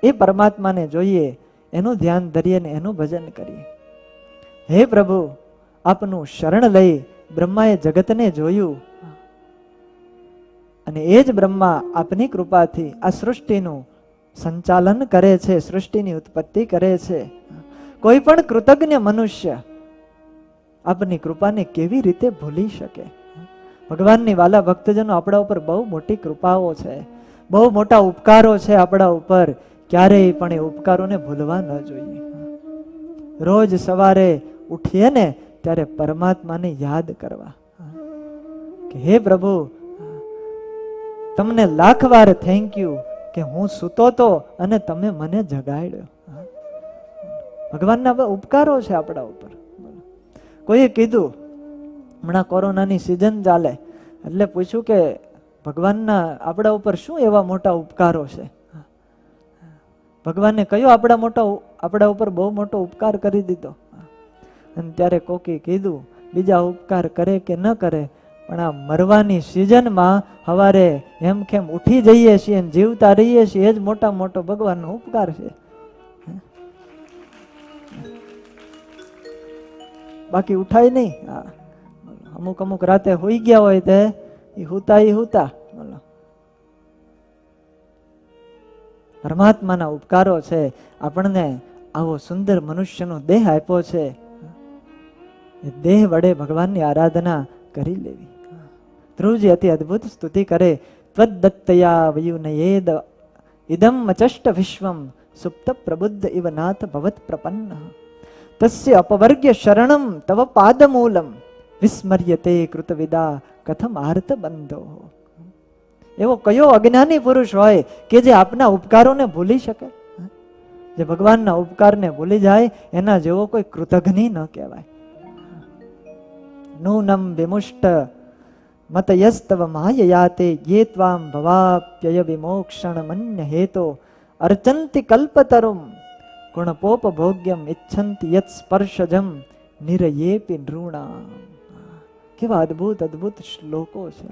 એ પરમાત્માને જોઈએ, એનું ધ્યાન ધરીએ ને એનું ભજન કરીએ. હે પ્રભુ, આપનું શરણ લઈ બ્રહ્માએ જગતને જોયું, અને એ જ બ્રહ્મા આપની કૃપાથી આ સૃષ્ટિનું સંચાલન કરે છે, સૃષ્ટિની ઉત્પત્તિ કરે છે. કોઈ પણ કૃતજ્ઞ મનુષ્ય આપની કૃપાને કેવી રીતે ભૂલી શકે? ભગવાનની વાલા ભક્તજનો આપણા ઉપર બહુ મોટી કૃપાઓ છે, બહુ મોટા ઉપકારો છે આપણા ઉપર. ક્યારેય પણ એ ઉપકારોને ભૂલવા ન જોઈએ. રોજ સવારે ઉઠીએ ને ત્યારે પરમાત્માને યાદ કરવા કે હે પ્રભુ, તમને લાખ વાર થેન્ક યુ કે હું સૂતો તો અને તમે મને જગાડ્યો. ભગવાનના ઉપકારો છે આપણા ઉપર. કોઈએ કીધું, હમણાં કોરોનાની સિઝન ચાલે એટલે પૂછ્યું કે ભગવાનના આપણા ઉપર શું એવા મોટા ઉપકારો છે? ભગવાને કયો આપણા ઉપર બહુ મોટો ઉપકાર કરી દીધો. અને ત્યારે કોકી કીધું, બીજા ઉપકાર કરે કે ન કરે, પણ આ મરવાની સિઝનમાં સવારે એમ કેમ ઉઠી જઈએ છીએ અને જીવતા રહીએ છીએ, એ જ મોટા મોટો ભગવાનનો ઉપકાર છે. બાકી ઉઠાય નહીં. અમુક અમુક રાતે હોઈ ગયા હોય તે હુતા પરમાત્માના ઉપકારો છે. આપણને આવો સુંદર મનુષ્યનો દેહ આપ્યો છે, એ દેહ વડે ભગવાનની આરાધના કરી લેવી. ધ્રુવજી અતિ અદ્ભુત સ્તુતિ કરે. ત્વદત્તયા વયુનયેદ ઇદમ અચષ્ટ વિશ્વમ સુપ્ત પ્રબુદ્ધ ઇવ નાથ ભવત પ્રપન્ન તસ્ય અપવર્ગ્ય શરણમ તવ પાદમૂલમ વિસ્મર્યતે કૃતવિદા કથમ આર્ત બંધો. એવો કયો અજ્ઞાની પુરુષ હોય કે જે આપના ઉપકારોને ભૂલી શકે? જે ભગવાનના ઉપકારને ભૂલી જાય એના જેવો કોઈ કૃતજ્ઞ ન કહેવાય. નૂનમ વિમુષ્ટ મતયસ્તવ માયયાતે યે ત્વામ ભવાપ્યય વિમોક્ષણ મન્ય હેતો અર્ચંતિ કલ્પતરુમ ગુણપોપભોગ્યમ ઇચ્છંતિ યત સ્પર્શજમ નિરયેપી નૃણામ. કેવા અદ્ભુત અદ્ભુત શ્લોકો છે.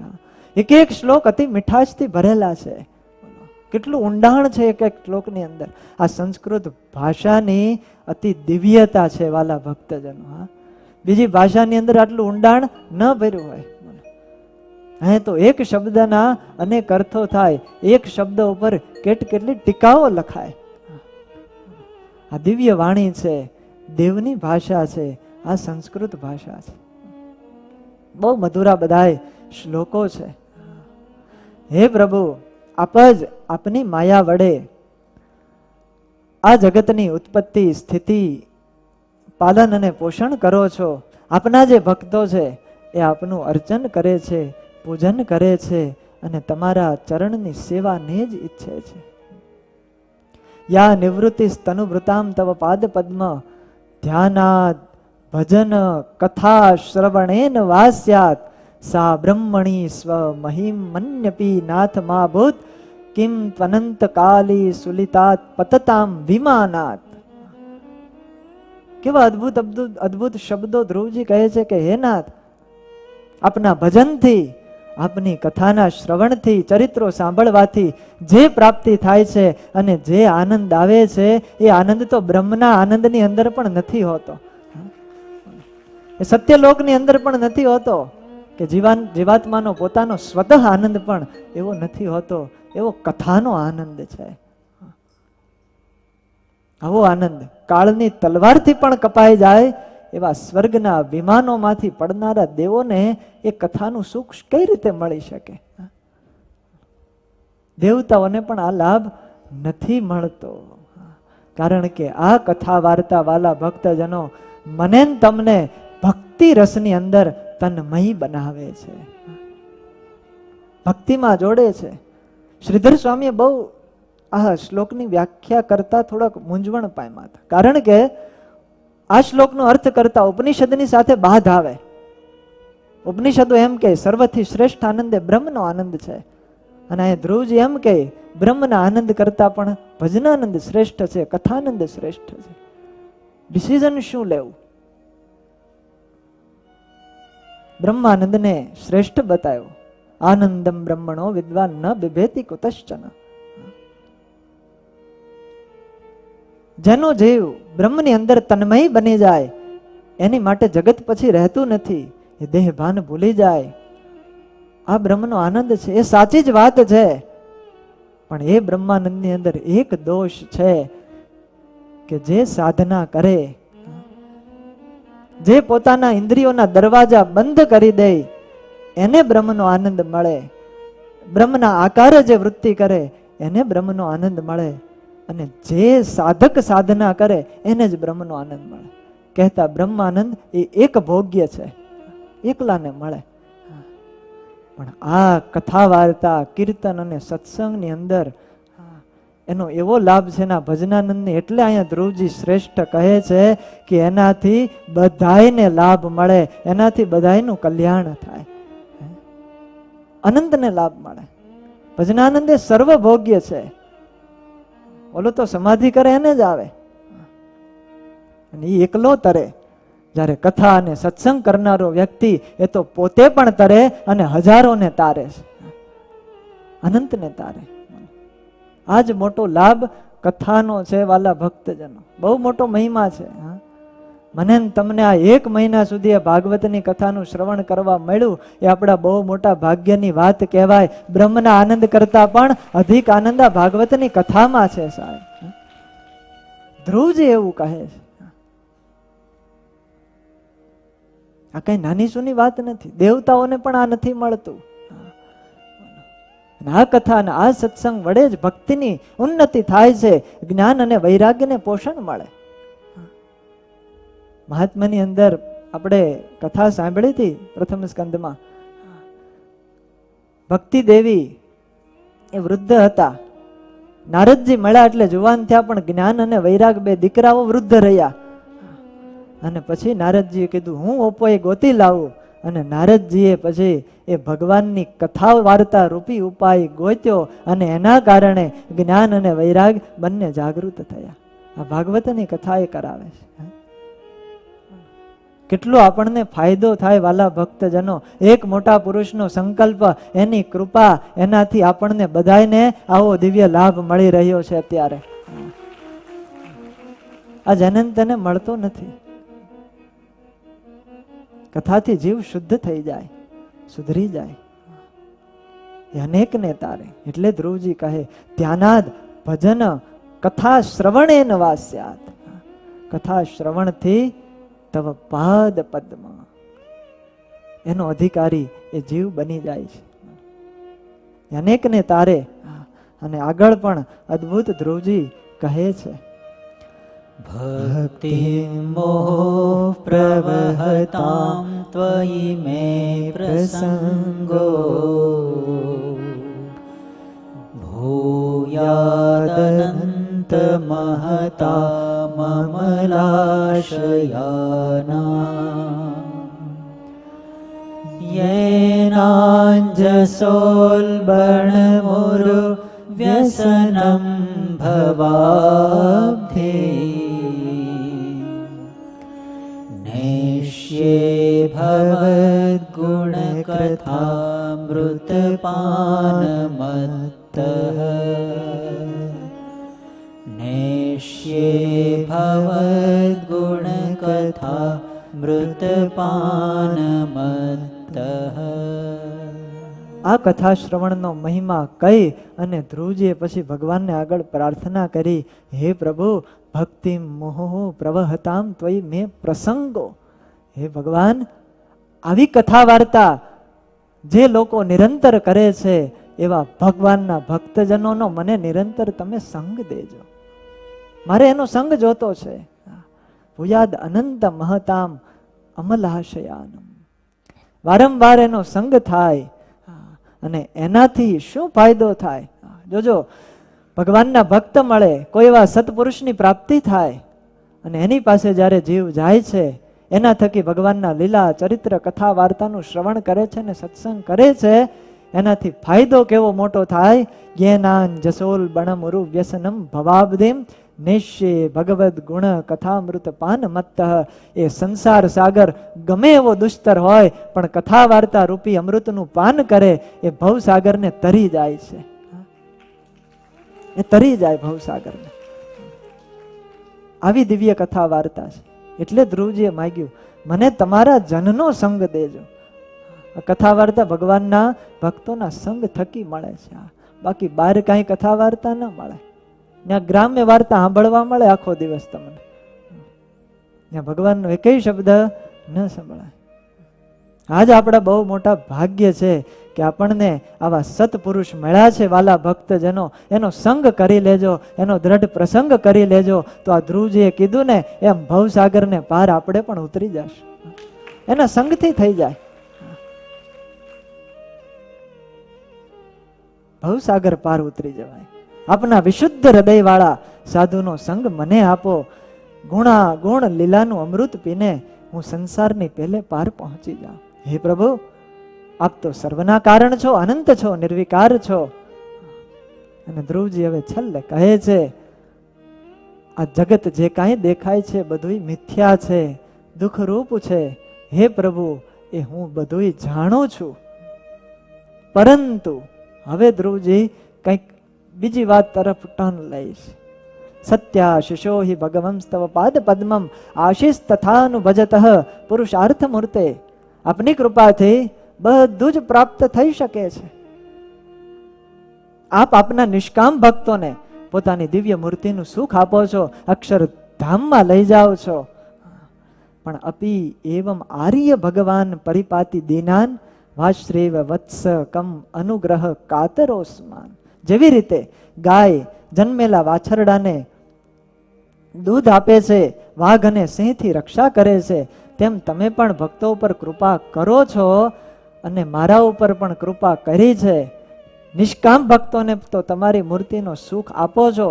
એક એક શ્લોક અતિ મીઠાશથી ભરેલા છે. કેટલું ઊંડાણ છે એક એક શ્લોકની અંદર. આ સંસ્કૃત ભાષાની અતિ દિવ્યતા છે વાલા ભક્તજનો. બીજી ભાષાની અંદર આટલું ઊંડાણ ન ભર્યું હોય. હે તો એક શબ્દના અનેક અર્થો થાય, એક શબ્દ ઉપર કેટલી ટીકાઓ લખાય. આ દિવ્ય વાણી છે, દેવની ભાષા છે, આ સંસ્કૃત ભાષા છે. બહુ મધુરા બધાય શ્લોકો છે. હે પ્રભુ, આપ જ આપની માયા વડે આ જગતની ઉત્પત્તિ સ્થિતિ પાલન અને પોષણ કરો છો. આપના જે ભક્તો છે એ આપનું અર્ચન કરે છે, પૂજન કરે છે અને તમારા ચરણની સેવાને જ ઈચ્છે છે. યા નિવૃત્તિ સ્તનુવૃતામ તવ પાદ પદ્મ ધ્યાનાદ ભજન કથા શ્રવણેન વાસ્યાત સા બ્રહ્મણી સ્વ મહિમ મન્યપી નાથ મા ભૂત કિમ ત્વનંત કાલી સુલિતાત પતતામ વિમાનાત. કેવા અદ્ભુત અદ્ભુત શબ્દો ધ્રુવજી કહે છે કે હે નાથ, આપના ભજનથી, આપની કથાના શ્રવણથી, ચરિત્રો સાંભળવાથી જે પ્રાપ્તિ થાય છે અને જે આનંદ આવે છે એ આનંદ તો બ્રહ્મના આનંદની અંદર પણ નથી હોતો, એ સત્યલોકની અંદર પણ નથી હોતો, કે જીવાત્માનો પોતાનો સ્વતઃ આનંદ પણ એવો નથી હોતો, એવો કથાનો આનંદ છે. આવો આનંદ કાળની તલવારથી પણ કપાઈ જાય એવા સ્વર્ગના વિમાનોમાંથી પડનારા દેવોને એ કથાનું સુખ કઈ રીતે મળી શકે? દેવતાઓને પણ આ લાભ નથી મળતો, કારણ કે આ કથા વાર્તા વાલા ભક્તજનો મને તમને ભક્તિ રસની અંદર તન્મય બનાવે છે, ભક્તિમાં જોડે છે. શ્રીધર સ્વામીએ બહુ આ શ્લોકની વ્યાખ્યા કરતા થોડાક મૂંઝવણ પામ્યા હતા, કારણ કે આ શ્લોકનો અર્થ કરતા ઉપનિષદની સાથે બાધ આવે. ઉપનિષદો એમ કે સર્વથી શ્રેષ્ઠ આનંદ એ બ્રહ્મનો આનંદ છે, અને અહીં ધ્રુવજી એમ કે બ્રહ્મના આનંદ કરતા પણ ભજનાનંદ શ્રેષ્ઠ છે, કથાનંદ શ્રેષ્ઠ છે. ડિસિઝન શું લેવું? બ્રહ્માનંદને શ્રેષ્ઠ બતાવ્યો. આનંદમ બ્રહ્મણો વિદ્વાન ન બિભેતિ કુતશ્ચન. જેનો જીવ બ્રહ્મની અંદર તન્મય બની જાય એની માટે જગત પછી રહેતું નથી, એ દેહ ભાન ભૂલી જાય. આ બ્રહ્મનો આનંદ છે, એ સાચી જ વાત છે. પણ એ બ્રહ્માનંદની અંદર એક દોષ છે કે જે સાધના કરે, જે પોતાના ઇન્દ્રિયોના દરવાજા બંધ કરી દે એને બ્રહ્મનો આનંદ મળે, બ્રહ્મના આકાર જે વૃત્તિ કરે એને બ્રહ્મનો આનંદ મળે, અને જે સાધક સાધના કરે એને જ બ્રહ્મનો આનંદ મળે. કહેતા બ્રહ્માનંદ એ એક ભોગ્ય છે, એકલાને મળે. પણ આ કથા વાર્તા કીર્તન અને સત્સંગની અંદર એનો એવો લાભ છે ને ભજનાનંદને, એટલે અહીંયા ધ્રુવજી શ્રેષ્ઠ કહે છે કે એનાથી બધાયને લાભ મળે, એનાથી બધાયનું કલ્યાણ થાય, અનંતને લાભ મળે. ભજનાનંદ એ સર્વભોગ્ય છે. ઓલો તો સમાધિ કરે એને જ આવે, અને એ એકલો તરે. જ્યારે કથા અને સત્સંગ કરનારો વ્યક્તિ એ તો પોતે પણ તરે અને હજારોને તારે છે, અનંતને તારે. આ જ મોટો લાભ કથાનો છે વાલા ભક્તજનો, બહુ મોટો મહિમા છે. મને તમને આ 1 મહિના સુધી ભાગવતની કથાનું શ્રવણ કરવા મળ્યું એ આપણા બહુ મોટા ભાગ્યની વાત કહેવાય. બ્રહ્મના આનંદ કરતા પણ અધિક આનંદ આ ભાગવતની કથામાં છે સાહેબ. ધ્રુવજી એવું કહે છે. આ કઈ નાની સૂની વાત નથી, દેવતાઓને પણ આ નથી મળતું. આ કથા અને આ સત્સંગ વડે જ ભક્તિની ઉન્નતિ થાય છે, જ્ઞાન અને વૈરાગ્યને પોષણ મળે. મહાત્માની અંદર આપણે કથા સાંભળી હતી પ્રથમ સ્કંદમાં. ભક્તિ દેવી એ વૃદ્ધ હતા, નારદજી મળ્યા એટલે જુવાન થયા, પણ જ્ઞાન અને વૈરાગ 2 દીકરાઓ વૃદ્ધ રહ્યા. અને પછી નારદજીએ કીધું હું ઓપોએ ગોતી લાવું, અને નારદજીએ પછી એ ભગવાનની કથા વાર્તા રૂપી ઉપાય ગોત્યો, અને એના કારણે જ્ઞાન અને વૈરાગ બંને જાગૃત થયા. આ ભાગવતની કથા એ કરાવે છે. કેટલો આપણને ફાયદો થાય વાલા ભક્તજનો. એક મોટા પુરુષનો સંકલ્પ, એની કૃપા, એનાથી આપણને બધાયને આવો દિવ્ય લાભ મળી રહ્યો છે અત્યારે. આ જનંતને મળતો નથી. કથાથી જીવ શુદ્ધ થઈ જાય, સુધરી જાય, એ અનેકને તારે. એટલે ધ્રુવજી કહે ધ્યાનાદ ભજન કથા શ્રવણે નવાસ્યાત. કથા શ્રવણથી તવ પાદ પદ્મ, એનો અધિકારી એ જીવ બની જાય છે, અનેકને તારે. અને આગળ પણ અદ્ભુત ધ્રુવજી કહે છે ભક્તિં મોહ પ્રવહતાં ત્વયિ મે પ્રસંગો ભૂયાદનંત મહતા મમલાશયાના येनाञ्जसोल्बणमुरु व्यसनं भवाब्धे नेष्ये भवद्गुणकथामृतपानमत्तः नेष्ये भवद्गुणकथामृतपानमत्तः આ કથા શ્રવણનો મહિમા કહી અને ધ્રુવજીએ પછી ભગવાનને આગળ પ્રાર્થના કરી, હે પ્રભુ, ભક્તિ મોહ પ્રવહતામ ત્વયિ મે પ્રસંગો. હે ભગવાન, આવી કથા વાર્તા જે લોકો નિરંતર કરે છે એવા ભગવાનના ભક્તજનોનો મને નિરંતર તમે સંગ દેજો. મારે એનો સંગ જોતો છે. ભૂયાદ અનંત મહતામ અમલાશયાનમ. વારંવાર એનો સંગ થાય અને એનાથી શું ફાયદો થાય? જોજો, ભગવાનના ભક્ત મળે, કોઈ એવા સત્પુરુષની પ્રાપ્તિ થાય અને એની પાસે જ્યારે જીવ જાય છે એના થકી ભગવાનના લીલા ચરિત્ર કથા વાર્તાનું શ્રવણ કરે છે ને સત્સંગ કરે છે, એનાથી ફાયદો કેવો મોટો થાય. જ્ઞાન જસોલ બણમુરુ વ્યસનમ ભવાબ્ધિમ નિશ્ચય ભગવદ ગુણ કથામૃત પાન મત્ત. એ સંસાર સાગર ગમે એવો દુસ્તર હોય પણ કથા વાર્તા રૂપી અમૃતનું પાન કરે એ ભવસાગરને તરી જાય છે. એ તરી જાય ભવસાગરને. આવી દિવ્ય કથા વાર્તા છે. એટલે ધ્રુવજીએ માગ્યું, મને તમારા જનનો સંગ દેજો. કથા વાર્તા ભગવાનના ભક્તોના સંગ થકી મળે છે. બાકી બહાર કાંઈ કથા વાર્તા ન મળે. ત્યાં ગ્રામ્ય વાર્તા સાંભળવા મળે આખો દિવસ તમને, ત્યાં ભગવાનનો એકેય શબ્દ ન સંભળાય. આજ આપણા બહુ મોટા ભાગ્ય છે કે આપણને આવા સત્પુરુષ મળ્યા છે. વાલા ભક્તજનો, એનો સંગ કરી લેજો, એનો દ્રઢ પ્રસંગ કરી લેજો તો આ ધ્રુવજીએ કીધું ને એમ ભવસાગરને પાર આપણે પણ ઉતરી જશે. એના સંગથી થઈ જાય. ભવસાગર પાર ઉતરી જવાય. આપના વિશુદ્ધ હૃદય વાળા સાધુનો સંગ મને આપો. ગુણા ગુણ લીલાનું અમૃત પીને હું સંસારની પહેલે પાર પહોંચી જાઉં. હે પ્રભુ, આપ તો સર્વના કારણ છો, અનંત છો, નિર્વિકાર છો. અને ધ્રુવજી હવે છેલ્લે કહે છે, આ જગત જે કાંઈ દેખાય છે બધું મિથ્યા છે, દુઃખરૂપ છે. હે પ્રભુ, એ હું બધું જાણું છું. પરંતુ હવે ધ્રુવજી કંઈક બીજી વાત તરફ ટર્ન લઈશ. સત્યા શિશો હિ ભગવં સ્તવ પાદ પદ્મમ આશીષ તથાનું ભજત પુરુષાર્થ મૂર્તે. આપની કૃપાથી બધું જ પ્રાપ્ત થઈ શકે છે. આપ આપના નિષ્કામ ભક્તોને પોતાની દિવ્ય મૂર્તિનું સુખ આપો છો, અક્ષરધામમાં લઈ જાઓ છો. પણ અપી એવમ આર્ય ભગવાન પરિપાતિ દીનાન વાશ્રેવ વત્સ કમ અનુગ્રહ કાતરોસ્માન. જેવી રીતે ગાય જન્મેલા વાછરડાને દૂધ આપે છે, વાઘ અને સિંહથી રક્ષા કરે છે, તેમ તમે પણ ભક્તો ઉપર કૃપા કરો છો અને મારા ઉપર પણ કૃપા કરી છે. નિષ્કામ ભક્તોને તો તમારી મૂર્તિનો સુખ આપો છો,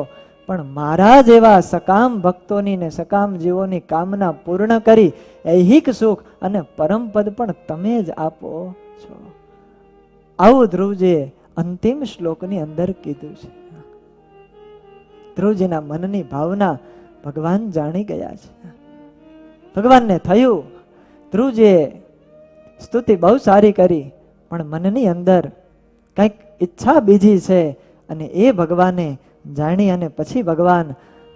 પણ મારા જેવા સકામ ભક્તોની ને સકામ જીવોની કામના પૂર્ણ કરી ઐહિક સુખ અને પરમપદ પણ તમે જ આપો છો. આવું ધ્રુવજીએ અંતિમ શ્લોકની અંદર કીધું છે. ધ્રુવજીના મનની ભાવના ભગવાન જાણી ગયા છે. ભગવાનને થયું ધ્રુવજીએ સ્તુતિ બહુ સારી કરી, પણ મનની અંદર કંઈક ઈચ્છા બીજી છે અને એ ભગવાને જાણી. અને પછી ભગવાન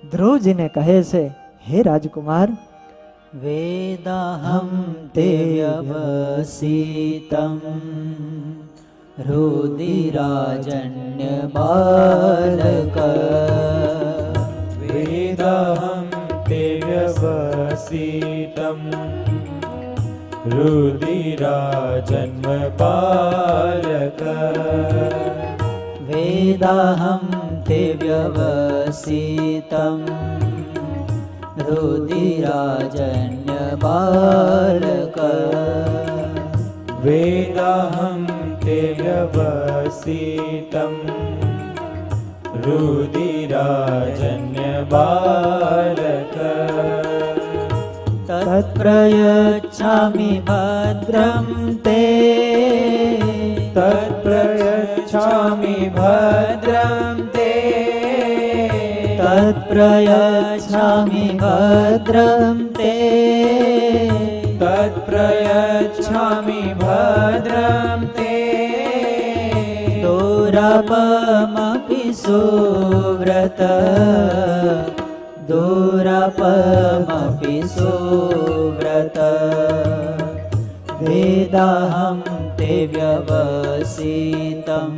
ધ્રુવજીને કહે છે, હે રાજકુમાર, વેદાહમ તે વ્યવસિતમ રુધિરાજન્ય બાલક. વેદાહમ તે વ્યવસિતમ રુધિરાજન્મ બાલક. વેદાહમ તે વ્યવસિતમ रुधिराजन्य बालक वेदाहं ते व्यवसितं रुधिराजन्यबालक तत्प्रयच्छामि भद्रं ते तत्प्रयच्छामि भद्रं ते तत्प्रयच्छामि भद्रं ते तत्प्रयच्छामि भद्रं ते दूरापमपि सुव्रत दूरापमपि सुव्रत वेदाहं ते व्यवसितं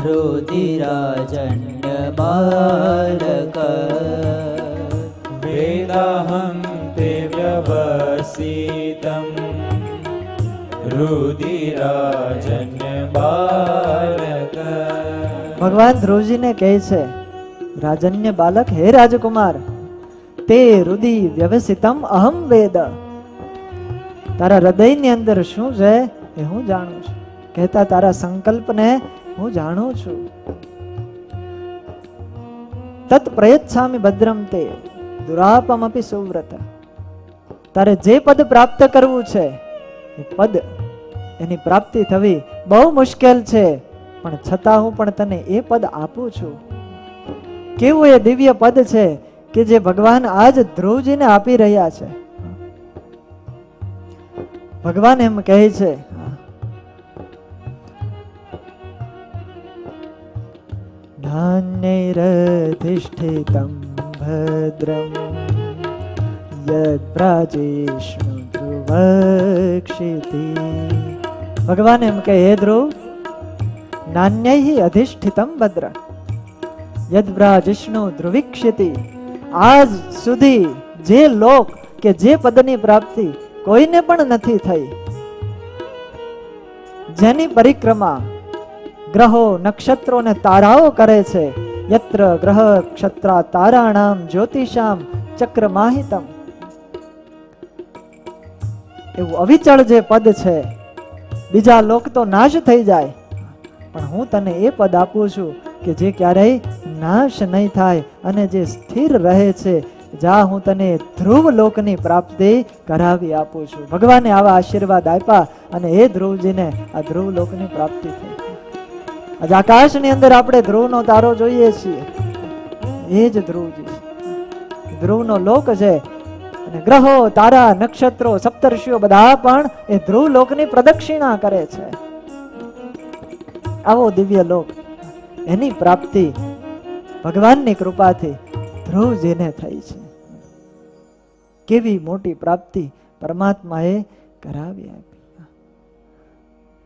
रुधिराजन्य बालक वेदाहं ते व्यवसितं रुधिराजन्यबालक ભગવાન ધ્રુવજીને કહે છે, રાજન્ય બાલક, હે રાજકુમાર, તે રુધિ વ્યવસિતમ અહમ વેદ, તારા હૃદયની અંદર શું છે એ હું જાણું છું. કહેતા તારા સંકલ્પને હું જાણું છું. તત પ્રયચ્છામિ ભદ્રમ તે દુરાપમપી સુવ્રત, તારે જે પદ પ્રાપ્ત કરવું છે એ પદ, એની પ્રાપ્તિ થવી બહુ મુશ્કેલ છે, પણ છતાં હું પણ તને એ પદ આપું છું. કેવું એ દિવ્ય પદ છે કે જે ભગવાન આજ ધ્રુવજીને આપી રહ્યા છે. ભગવાન એમ કહે છે, નાન્યૈરધિષ્ઠિતં ભદ્રમ યદ્વ્રાજેષ્ણુ ધ્રુવક્ષિતિ. ભગવાન એમ કહે, હે ધ્રુવ, નાન્યૈ અધિષ્ઠિતમ ભદ્ર યદ્વ્રાજિષ્ણુ ધ્રુવિક્ષિતિ. આજ સુધી જે લોક કે જે પદની પ્રાપ્તિ કોઈને પણ નથી થઈ, જેની પરિક્રમા ગ્રહો નક્ષત્રો ને તારાઓ કરે છે, યત્ર ગ્રહ ક્ષત્રા તારાણામ જ્યોતિષામ ચક્રમાહિતમ, એવું અવિચળ જે પદ છે, બીજા લોક તો નાશ થઈ જાય, પણ હું તને એ પદ આપું છું કે જે ક્યારેય નાશ નહીં થાય અને જે સ્થિર રહે છે. જા, હું તને ધ્રુવ લોકની પ્રાપ્તિ કરાવી આપું છું. ભગવાને આવા આશીર્વાદ આપ્યા અને એ ધ્રુવજીને આ ધ્રુવ લોકની પ્રાપ્તિ થઈ. આજ આકાશની અંદર આપણે ધ્રુવનો તારો જોઈએ છીએ, એ જ ધ્રુવજી છે. ધ્રુવનો લોક છે અને ગ્રહો તારા નક્ષત્રો સપ્તર્ષિઓ બધા પણ એ ધ્રુવ લોકની પ્રદક્ષિણા કરે છે. આવો દિવ્ય લોક, એની પ્રાપ્તિ ભગવાનની કૃપાથી ધ્રુવજીને થઈ છે. કેવી મોટી પ્રાપ્તિ પરમાત્માએ કરાવી આપી.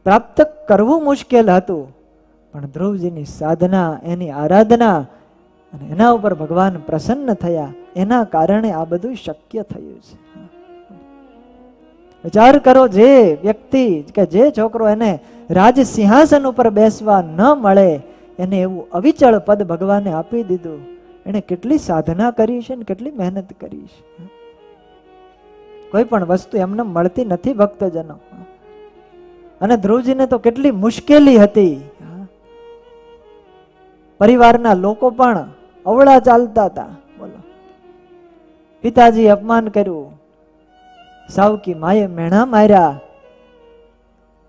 પ્રાપ્ત કરવું મુશ્કેલ હતું, પણ ધ્રુવજીની સાધના, એની આરાધના અને એના ઉપર ભગવાન પ્રસન્ન થયા, એના કારણે આ બધું શક્ય થયું છે. વિચાર કરો, જે વ્યક્તિ કે જે છોકરો એને રાજ સિંહાસન ઉપર બેસવા ન મળે, એને એવું અવિચળ પદ ભગવાને આપી દીધું. એને કેટલી સાધના કરી છે ને કેટલી મહેનત કરી છે. કોઈ પણ વસ્તુ એમને મળતી નથી ભક્તજનો. અને ધ્રુવજીને તો કેટલી મુશ્કેલી હતી. પરિવારના લોકો પણ અવળા ચાલતા હતા. બોલો, પિતાજી અપમાન કર્યું, સાવકી માએ મેણા માર્યા,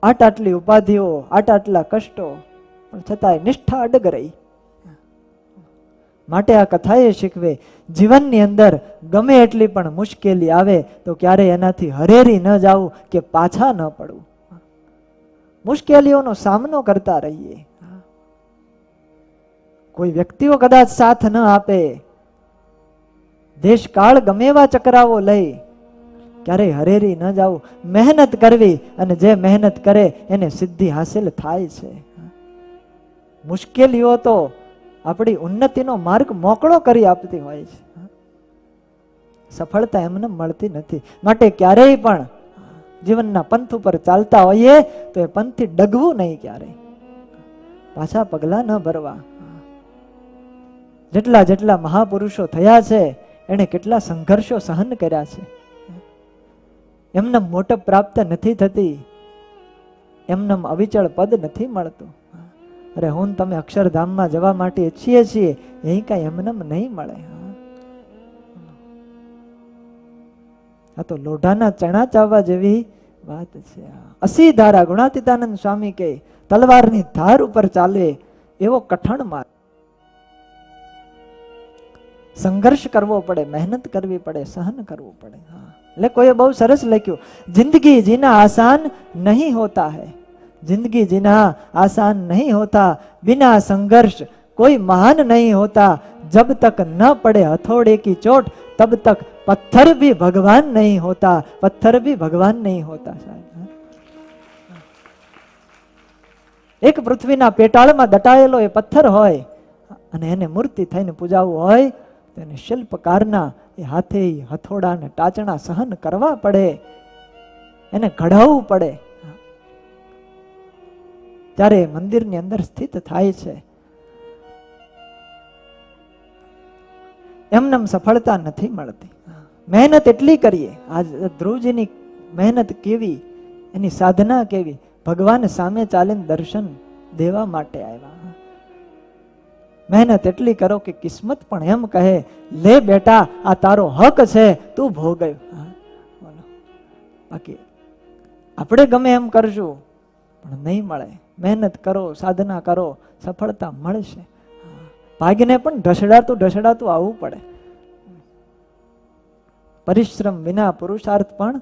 આટલી ઉપાધિઓ, આટલા કષ્ટો, પણ છતાંય નિષ્ઠા અડગ રહી. માટે આ કથા એ શીખવે, જીવનની અંદર ગમે એટલી પણ મુશ્કેલી આવે તો ક્યારેય એનાથી હરેરી ન જવું કે પાછા ન પડવું. મુશ્કેલીઓનો સામનો કરતા રહીએ. કોઈ વ્યક્તિઓ કદાચ સાથ ન આપે, દેશકાળ ગમે એવા ચક્રાવો લઈ, ક્યારેય હરેરી ન જવું, મહેનત કરવી, અને જે મહેનત કરે એને સિદ્ધિ હાસિલ થાય છે. મુશ્કેલીઓ તો આપણી ઉન્નતિનો માર્ગ મોકળો કરી આપતી હોય છે. સફળતા એમને મળતી નથી. માટે ક્યારેય પણ જીવનના પંથ ઉપર ચાલતા હોઈએ તો એ પંથથી ડગવું નહીં, ક્યારેય પાછા પગલા ન ભરવા. જેટલા જેટલા મહાપુરુષો થયા છે એને કેટલા સંઘર્ષો સહન કર્યા છે. એમને મોટપ પ્રાપ્ત નથી થતી, એમને અવિચળ પદ નથી મળતું. અરે હું તમે અક્ષરધામમાં જવા માટે ઈચ્છીએ છીએ, એ કઈ એમને નહીં મળે. આ તો લોઢાના ચણા ચાવવા જેવી વાત છે. 80 ધારા ગુણાતીતાનંદ સ્વામી કે તલવારની ધાર ઉપર ચાલે એવો કઠણ માર્ગ. સંઘર્ષ કરવો પડે, મહેનત કરવી પડે, સહન કરવું પડે. એટલે કોઈએ બહુ સરસ લખ્યું, જિંદગી જીના આસાન નહીં હોતા હૈ, जिंदगी जीना आसान नहीं होता, बिना संघर्ष कोई महान नहीं होता, जब तक न पड़े हथौड़े की चोट तब तक पत्थर भी भगवान नहीं होता, पत्थर भी भगवान नहीं होता. एक पृथ्वीना पेटाळમાં દટાયેલો એ પથ્થર હોય અને એને મૂર્તિ થઈને પૂજાવું હોય તો એને શિલ્પકારના એ હાથે હથોડા ને ટાચણા સહન કરવા પડે, એને ઘડાવવું પડે, ત્યારે મંદિરની અંદર સ્થિત થાય છે. એમને સફળતા નથી મળતી. મહેનત એટલી કરીએ. આજ ધ્રુવજીની મહેનત કેવી, એની સાધના કેવી, ભગવાન સામે ચાલીને દર્શન દેવા માટે આવ્યા. મહેનત એટલી કરો કે કિસ્મત પણ એમ કહે, લે બેટા આ તારો હક છે, તું ભોગવ્યો. બોલો, બાકી આપણે ગમે એમ કરશું પણ નહીં મળે. મહેનત કરો, સાધના કરો, સફળતા મળશે. ભાગ્યને પણ ઢસડાતું આવવું પડે. પરિશ્રમ વિના પુરુષાર્થ પણ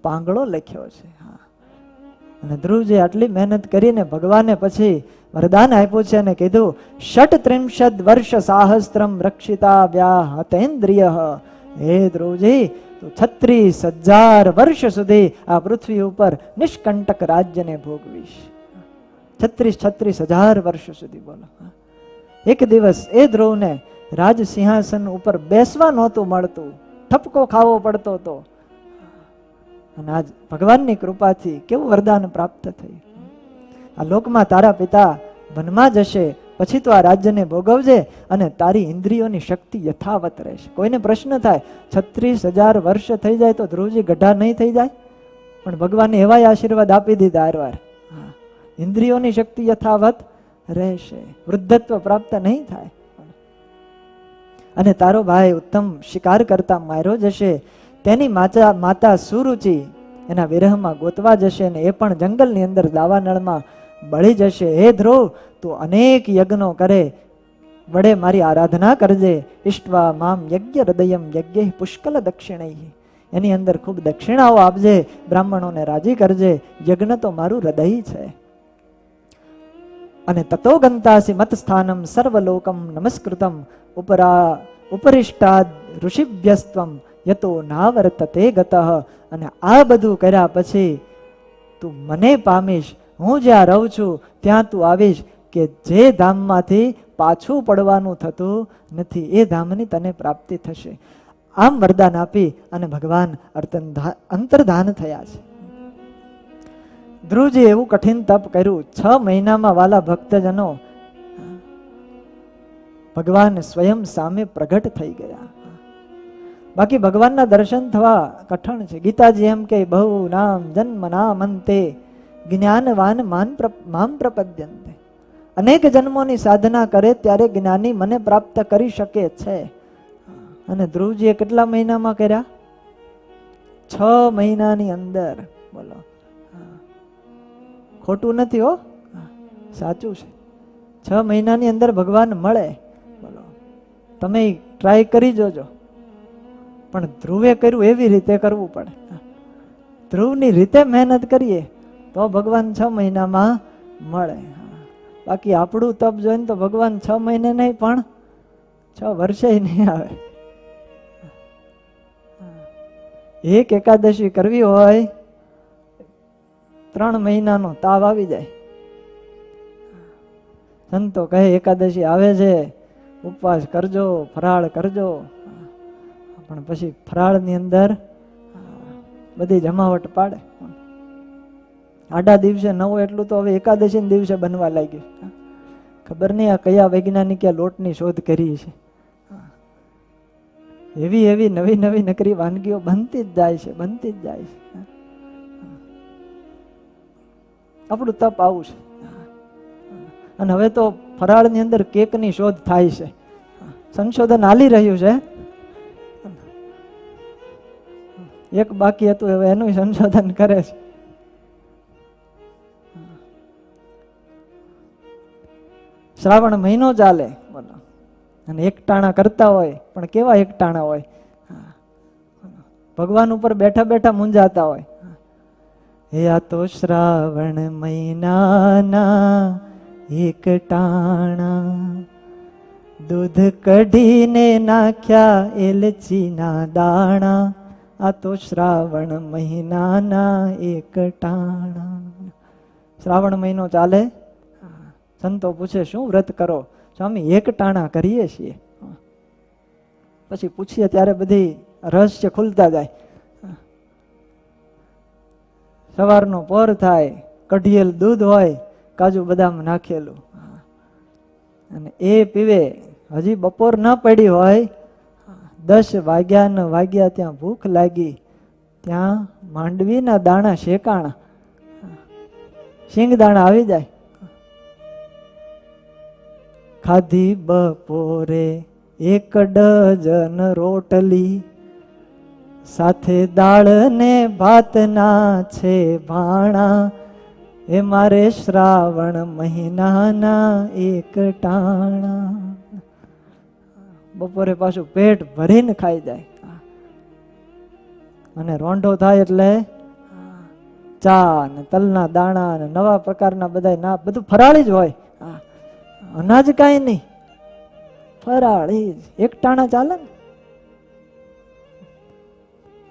પાંગળો લખ્યો છે. અને ધ્રુવજી આટલી મહેનત કરીને ભગવાને પછી વરદાન આપ્યું છે અને કીધું, 36 વર્ષ સાહસ્ત્રમ રક્ષિતા વ્યાહતેન્દ્રિય. હે ધ્રુવજી, તું 36,000 વર્ષ સુધી આ પૃથ્વી ઉપર નિષ્કંટક રાજ્યને ભોગવીશ. 36,000 વર્ષ સુધી. બોલો, એક દિવસ એ ધ્રુવને રાજ સિંહાસન ઉપર બેસવા નહોતું મળતું, ઠપકો ખાવો પડતો હતો. અને આજ ભગવાનની કૃપાથી કેવું વરદાન પ્રાપ્ત થયું. આ લોકમાં તારા પિતા વનમાં જશે, પછી તો આ રાજ્યને ભોગવજે અને તારી ઇન્દ્રિયોની શક્તિ યથાવત રહેશે. કોઈને પ્રશ્ન થાય, 36,000 વર્ષ થઈ જાય તો ધ્રુવજી ગઢા નહીં થઈ જાય? પણ ભગવાને એવા આશીર્વાદ આપી દીધા હારવાર. ઇન્દ્રિયોની શક્તિ યથાવત રહેશે, વૃદ્ધત્વ પ્રાપ્ત નહીં થાય. અને તારો ભાઈ ઉત્તમ શિકાર કરતા માર્યો જશે, તેની માતા સુરુચિ એના વિરહમાં ગોતવા જશે અને એ પણ જંગલની અંદર દાવાનળમાં બળી જશે. હે ધ્રુવ, તું અનેક યજ્ઞો કરે, વડે મારી આરાધના કરજે. ઇષ્ટવા મામ યજ્ઞ હૃદયમ યજ્ઞ પુષ્કલ દક્ષિણૈ. એની અંદર ખૂબ દક્ષિણાઓ આપજે, બ્રાહ્મણોને રાજી કરજે. યજ્ઞ તો મારું હૃદય છે. અને તતો ગંતાસી મત સ્થાનમ સર્વલોકમ નમસ્કૃતમ ઉપરિષ્ટાદ ઋષિભ્યસ્ત્વમ યતો નાવર્તતે ગતઃ. અને આ બધું કર્યા પછી તું મને પામીશ, હું જ્યાં રહું છું ત્યાં તું આવીશ, કે જે ધામમાંથી પાછું પડવાનું થતું નથી એ ધામની તને પ્રાપ્તિ થશે. આમ વરદાન આપી અને ભગવાન અંતર્ધાન થયા છે. ધ્રુવજી એવું કઠિન તપ કર્યું. 6 મહિનામાં વાલા ભક્તજનો ભગવાન સ્વયં સામે પ્રગટ થઈ ગયા. બાકી ભગવાનના દર્શન થવા કઠણ છે. ગીતાજી એમ કે બહુ નામ જન્મ નામ અંતે જ્ઞાનવાન મામ પ્રપદ્યંતે. અનેક જન્મોની સાધના કરે ત્યારે જ્ઞાની મને પ્રાપ્ત કરી શકે છે. અને ધ્રુવજીએ કેટલા મહિનામાં કર્યા? 6 મહિનાની અંદર. બોલો, ખોટું નથી હો, સાચું છે. 6 મહિનાની અંદર ભગવાન મળે. બોલો, તમે ટ્રાય કરી જોજો. પણ ધ્રુવે કર્યું એવી રીતે કરવું પડે. ધ્રુવની રીતે મહેનત કરીએ તો ભગવાન 6 મહિનામાં મળે. બાકી આપણું તપ જોઈને તો ભગવાન 6 મહિને નહીં પણ 6 વર્ષે નહીં આવે. એક એકાદશી કરવી હોય 3 મહિનાનો તાવ આવી જાય. સંતો કહે એકાદશી આવે છે, ઉપવાસ કરજો, ફરાળ કરજો. પણ પછી ફરાળની અંદર બધી જમાવટ પાડે. આડા દિવસે નવો એટલું તો હવે એકાદશી દિવસે બનવા લાગ્યું. ખબર નહીં આ કયા વૈજ્ઞાનિકે લોટની શોધ કરી છે. એવી એવી નવી નવી નકરી વાનગીઓ બનતી જ જાય છે, બનતી જ જાય છે. આપણું તપ આવું છે. અને હવે તો ફરાળની અંદર કેકની શોધ થાય છે, સંશોધન હાલી રહ્યું છે. એક બાકી હતું, હવે એનું સંશોધન કરે છે. શ્રાવણ મહિનો ચાલે બોલો, અને એકટાણા કરતા હોય, પણ કેવા એકટાણા હોય, ભગવાન ઉપર બેઠા બેઠા મૂંઝાતા હોય. હે આ તો શ્રાવણ મહિનાના એકટાણા, દૂધ કઢીને નાખ્યા એલચીના દાણા, આ તો શ્રાવણ મહિનાના એકટાણા. શ્રાવણ મહિનો ચાલે, સંતો પૂછે શું વ્રત કરો? સ્વામી એકટાણા કરીએ છીએ. પછી પૂછીએ ત્યારે બધી રહસ્ય ખુલતા જાય. સવારનો પોર થાય, કઢિયેલ દૂધ હોય, કાજુ બદામ નાખેલું, અને એ પીવે. હજી બપોર ન પડી હોય, 10 વાગ્યા ત્યાં ભૂખ લાગી, ત્યાં માંડવીના દાણા શેકાણા, શીંગ દાણા આવી જાય. ખાધી બપોરે 1 ડઝન રોટલી, સાથે દાળ ને ભાતના છે ભાણા, એ મારે શ્રાવણ મહિનાના એકટાણા. બપોરે પાછું પેટ ભરીને ખાઈ જાય. અને રોંઢો થાય એટલે ચા ને તલના દાણા ને નવા પ્રકારના બધા ના, બધું ફરાળી જ હોય. અનાજ કાંઈ નહીં, ફરાળી જ. એકટાણા ચાલે ને.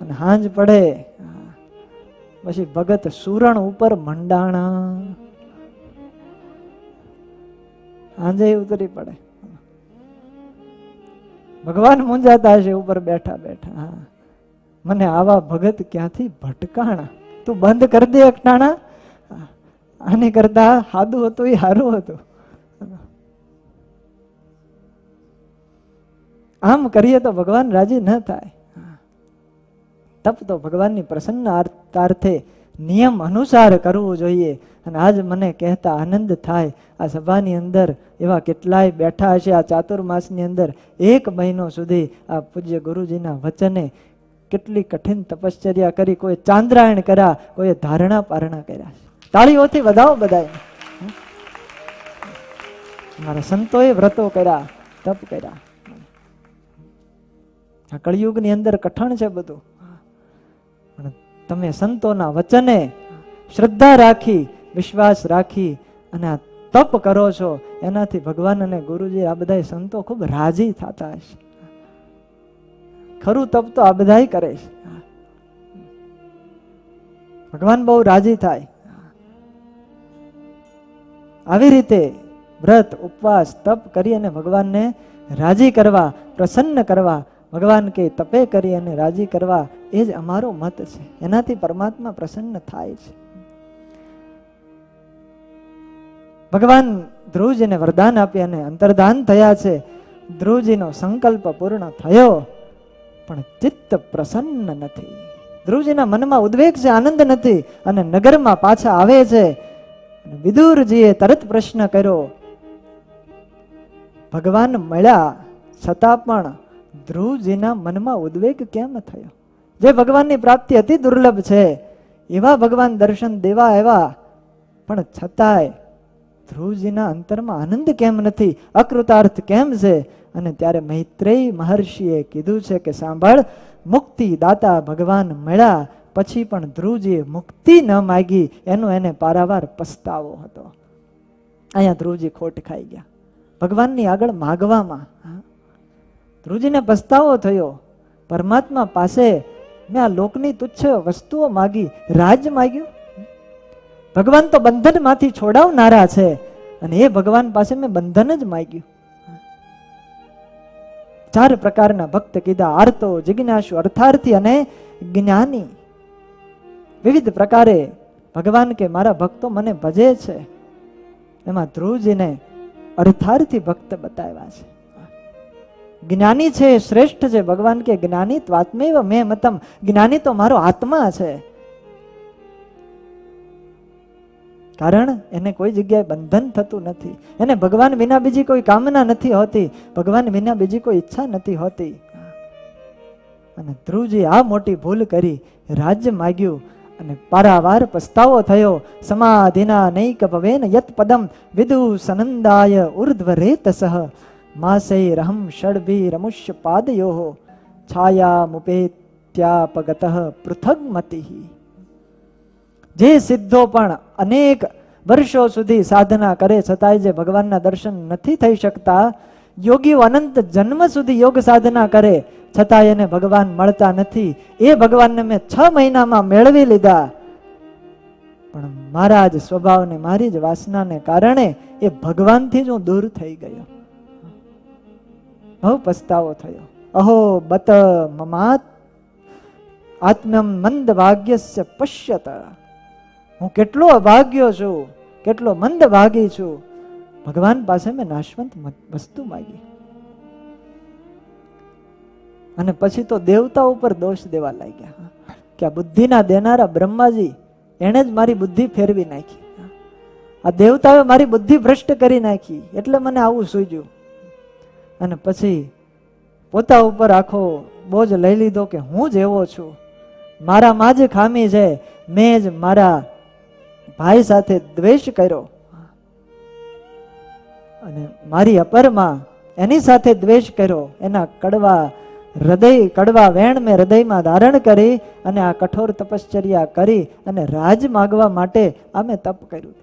અને હાંજ પડે પછી ભગત સુરણ ઉપર મંડાણા, હાંજે ઉતરી પડે. ભગવાન મૂંઝાતા હશે ઉપર બેઠા બેઠા. મને આવા ભગત ક્યાંથી ભટકાણા, તું બંધ કરી દે એકટાણા. આની કરતા સાદું હતું એ સારું હતું. આમ કરીએ તો ભગવાન રાજી ન થાય. તપ તો ભગવાનની પ્રસન્નતાર્થે નિયમ અનુસાર કરવું જોઈએ. અને આજ મને કહેતા આનંદ થાય, આ સભાની અંદર એવા કેટલાય બેઠા હશે આ ચાતુર્માસની અંદર 1 મહિનો સુધી આ પૂજ્ય ગુરુજીના વચને કેટલી કઠિન તપશ્ચર્યા કરી. કોઈ ચાંદ્રાયણ કર્યા, કોઈ ધારણા પારણા કર્યા. તાળીઓથી વધાવો બધાય. મારા સંતોએ વ્રતો કર્યા, તપ કર્યા. આ કળિયુગની અંદર કઠણ છે બધું. તમે સંતોના વચને શ્રદ્ધા રાખી, વિશ્વાસ રાખી અને આ તપ કરો છો, એનાથી ભગવાન અને ગુરુજી આ બધા સંતો ખૂબ રાજી થતા હશે. ખરું તપ તો આ બધા કરે છે. ભગવાન બહુ રાજી થાય. આવી રીતે વ્રત ઉપવાસ તપ કરી અને ભગવાનને રાજી કરવા, પ્રસન્ન કરવા, ભગવાન કે તપે કરી અને રાજી કરવા, એ જ અમારો મત છે. એનાથી પરમાત્મા પ્રસન્ન થાય છે. ભગવાન ધ્રુવજીને વરદાન આપી અને અંતર્ધાન થયા છે. ધ્રુવજીનો સંકલ્પ પૂર્ણ થયો, પણ ચિત્ત પ્રસન્ન નથી. ધ્રુવજીના મનમાં ઉદ્વેગ છે, આનંદ નથી. અને નગરમાં પાછા આવે છે. વિદુરજીએ તરત પ્રશ્ન કર્યો, ભગવાન મળ્યા છતાં પણ ધ્રુવજીના મનમાં ઉદ્વેગ કેમ થયો? જે ભગવાનની પ્રાપ્તિ અતિ દુર્લભ છે, એવા ભગવાન દર્શન દેવા આવ્યા, પણ છતાંય ધ્રુવજીના અંતરમાં આનંદ કેમ નથી? અકૃતાર્થ કેમ છે? અને ત્યારે મૈત્રેય મહર્ષિએ કીધું છે કે સાંભળ, મુક્તિ દાતા ભગવાન મળ્યા પછી પણ ધ્રુવજીએ મુક્તિ ન માગી, એનો એને પારાવાર પસ્તાવો હતો. અહીંયા ધ્રુવજી ખોટ ખાઈ ગયા ભગવાનની આગળ માગવામાં. ધ્રુવજીને પસ્તાવો થયો. પરમાત્મા પાસે મેં આ લોકની તુચ્છ વસ્તુઓ માગી, રાજ માગ્યું. ભગવાન તો બંધનમાંથી છોડાવનારા છે, અને એ ભગવાન પાસે મેં બંધન જ માગ્યું. 4 પ્રકારના ભક્ત કીધા: આર્તો, જિજ્ઞાસુ, અર્થાર્થી અને જ્ઞાની. વિવિધ પ્રકારે ભગવાન કે મારા ભક્તો મને ભજે છે. એમાં ધ્રુવજીને અર્થાર્થી ભક્ત બતાવ્યા છે. જ્ઞાની છે એ શ્રેષ્ઠ છે. ભગવાન કે જ્ઞાની ત્વાત્મૈવ મે મતમ, જ્ઞાની તો મારો આત્મા છે. કારણ એને કોઈ જગ્યાએ બંધન થતું નથી, એને ભગવાન વિના બીજી કોઈ કામના નથી હોતી, ભગવાન વિના બીજી કોઈ ઈચ્છા નથી હોતી. અને ધ્રુવજી આ મોટી ભૂલ કરી, રાજ્ય માગ્યું અને પારાવાર પસ્તાવો થયો. સમાધિના નૈક ભવેન યત પદમ વિદુ સનંદાય ઉર્ધ્વ રેતસઃ માસૈરહમ ષડભી રમુષ્ય પાદયોઃ છાયામુપેત્યાપગતઃ પૃથગ્મતિઃ. જે સિદ્ધો પણ અનેક વર્ષો સુધી સાધના કરે છતાંય જે ભગવાનના દર્શન નથી થઈ શકતા, યોગીઓ અનંત જન્મ સુધી યોગ સાધના કરે છતાં એને ભગવાન મળતા નથી, એ ભગવાનને મેં 6 મહિનામાં મેળવી લીધા. પણ મારા જ સ્વભાવને, મારી જ વાસનાને કારણે એ ભગવાનથી જ હું દૂર થઈ ગયો. બહુ પસ્તાવો થયો. અહો બત મમાત આત્મ્યમ મંદ ભાગ્યસ્ય પશ્યત. હું કેટલો અભાગ્યો છું, કેટલો મંદ ભાગી છું. ભગવાન પાસે મેં નાશવંત વસ્તુ માગી. અને પછી તો દેવતા ઉપર દોષ દેવા લાગ્યા કે આ બુદ્ધિના દેનારા બ્રહ્માજી એને જ મારી બુદ્ધિ ફેરવી નાખી, આ દેવતાએ મારી બુદ્ધિ ભ્રષ્ટ કરી નાખી, એટલે મને આવું સૂજ્યું. અને પછી પોતા ઉપર આખો બોજ લઈ લીધો કે હું જ એવો છું, મારામાં જ ખામી છે, મેં જ મારા ભાઈ સાથે દ્વેષ કર્યો અને મારી અપરમાં એની સાથે દ્વેષ કર્યો. એના કડવા વેણ મેં હૃદયમાં ધારણ કરી અને આ કઠોર તપશ્ચર્યા કરી અને રાજ માગવા માટે આ મેં તપ કર્યું.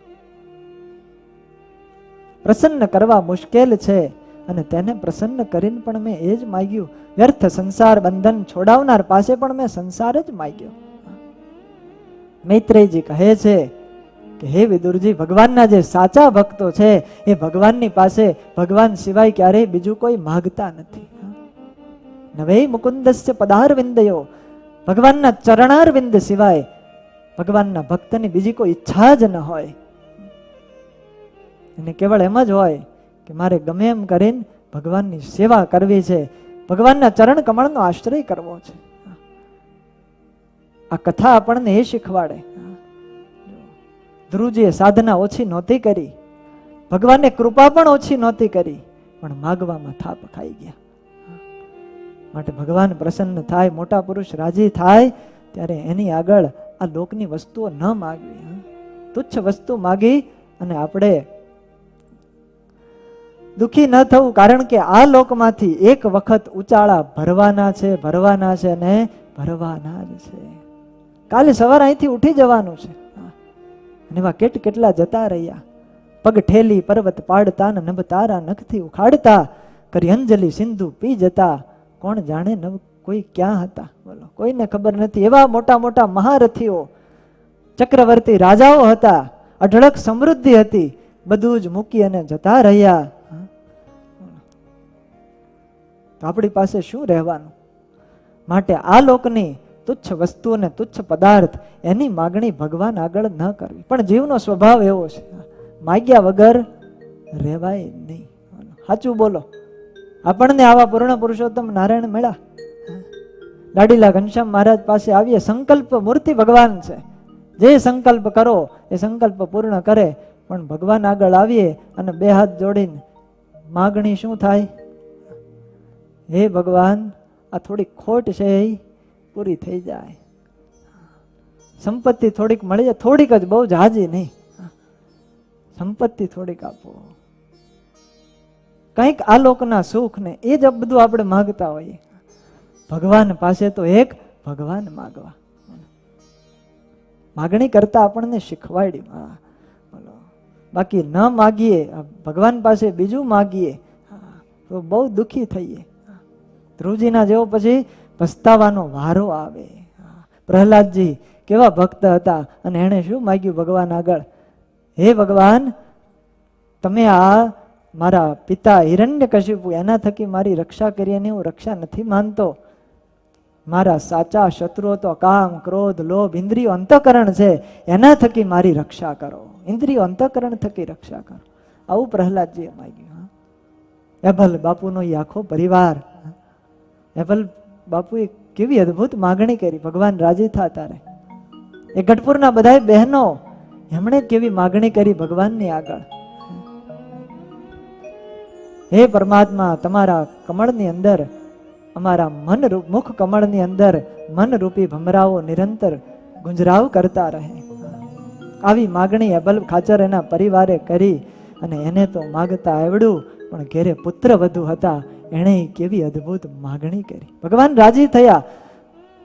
પ્રસન્ન કરવા મુશ્કેલ છે અને તેને પ્રસન્ન કરીને પણ મેં એ જ માગ્યું. વ્યર્થ સંસાર બંધન છોડાવનાર પાસે પણ મેં સંસાર જ માગ્યો. મૈત્રેયજી કહે છે કે હે વિદુરજી, ભગવાનના જે સાચા ભક્તો છે એ ભગવાનની પાસે ભગવાન સિવાય ક્યારેય બીજું કોઈ માગતા નથી. નવે મુકુંદસ્ય પદારવિંદયો, ભગવાનના ચરણારવિંદ સિવાય ભગવાનના ભક્તની બીજી કોઈ ઈચ્છા જ ન હોય. અને કેવળ એમ જ હોય કે મારે ગમે એમ કરીને ભગવાનની સેવા કરવી છે, ભગવાનના ચરણ કમળનો આશ્રય કરવો છે. આ કથા આપણને એ શીખવાડે. ધ્રુવજીએ સાધના ઓછી નહોતી કરી, ભગવાનને કૃપા પણ ઓછી નહોતી કરી, પણ માગવામાં થાપ ખાઈ ગયા. માટે ભગવાન પ્રસન્ન થાય, મોટા પુરુષ રાજી થાય ત્યારે એની આગળ આ લોકની વસ્તુઓ ન માગવી. તુચ્છ વસ્તુ માગી અને આપણે દુઃખી ન થવું, કારણ કે આ લોકમાંથી એક વખત ઉચાળા ભરવાના છે અને ભરવાના જ છે. કાલે સવારે અહીંથી ઉઠી જવાનું છે. અને એવા કેટલા જતા રહ્યા. પગ ઠેલી પર્વત પાડતા ને નભ તારા નખથી ઉખાડતા, કરી અંજલિ સિંધુ પી જતા, કોણ જાણે નવ કોઈ ક્યાં હતા, બોલો કોઈને ખબર નથી. એવા મોટા મોટા મહારથીઓ, ચક્રવર્તી રાજાઓ હતા, અઢળક સમૃદ્ધિ હતી, બધું જ મૂકી અને જતા રહ્યા. તો આપણી પાસે શું રહેવાનું? માટે આ લોકની તુચ્છ વસ્તુ અને તુચ્છ પદાર્થ એની માગણી ભગવાન આગળ ન કરવી. પણ જીવનો સ્વભાવ એવો છે, માગ્યા વગર રહેવાય નહીં. સાચું બોલો. આપણને આવા પૂર્ણ પુરુષોત્તમ નારાયણ મળ્યા. લાડીલા ઘનશ્યામ મહારાજ પાસે આવીએ, સંકલ્પ મૂર્તિ ભગવાન છે, જે સંકલ્પ કરો એ સંકલ્પ પૂર્ણ કરે. પણ ભગવાન આગળ આવીએ અને 2 હાથ જોડીને માગણી શું થાય? હે ભગવાન, આ થોડી ખોટ છે એ પૂરી થઈ જાય, સંપત્તિ થોડીક મળી જાય, થોડીક જ, બહુ જાજી નહીં, સંપત્તિ થોડીક આપો, કંઈક આ લોકના સુખ ને એ જ બધું આપણે માગતા હોઈએ. ભગવાન પાસે તો એક ભગવાન માગવા. માગણી કરતા આપણને શીખવાડ્યું. બોલો, બાકી ન માગીએ, ભગવાન પાસે બીજું માગીએ તો બહુ દુઃખી થઈએ. ધ્રુવજીના જેવો પછી પસ્તાવાનો વારો આવે. પ્રહલાદજી કેવા ભક્ત હતા અને એને શું માગ્યું ભગવાન આગળ? હે ભગવાન, તમે આ મારા પિતા હિરણ્યકશિપુ એના થકી મારી રક્ષા કરી, એની હું રક્ષા નથી માનતો. મારા સાચા શત્રુઓ તો કામ, ક્રોધ, લોભ, ઇન્દ્રિયો, અંતઃકરણ છે, એના થકી મારી રક્ષા કરો, ઇન્દ્રિયો અંતઃકરણ થકી રક્ષા કરો. આવું પ્રહલાદજીએ માગ્યું. એભલ બાપુનો એ આખો પરિવાર, એભલ બાપુએ કેવી અદ્ભુત માગણી કરી, ભગવાન રાજી થતા રહે. એ ગઢપુરના બધા બહેનો એમણે કેવી માગણી કરી ભગવાનની આગળ, હે પરમાત્મા, તમારા કમળની અંદર, અમારા મન મુખ કમળની અંદર મન રૂપી ભમરાઓ નિરંતર ગુંજરાવ કરતા રહે. આવી માગણી એબલ ખાચર એના પરિવારે કરી અને એને તો માગતા આવડ્યું, પણ ઘેરે પુત્ર વધુ હતા, એણે કેવી અદ્ભુત માગણી કરી. ભગવાન રાજી થયા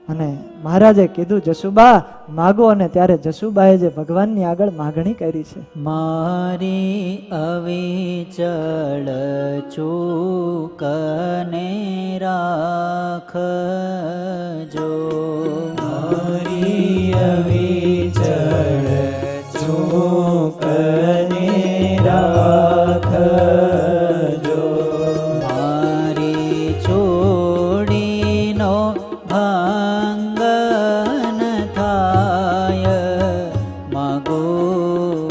અને મહારાજે કીધું જસુબા માગો, અને ત્યારે જસુબાએ જે ભગવાનની આગળ માગણી કરી છે, મારી અવિચળ ચૂકને રાખજો, મારી અવિચળ ચૂકને રાખજો, મારી ચોડીનો ભંગન થાય, માગો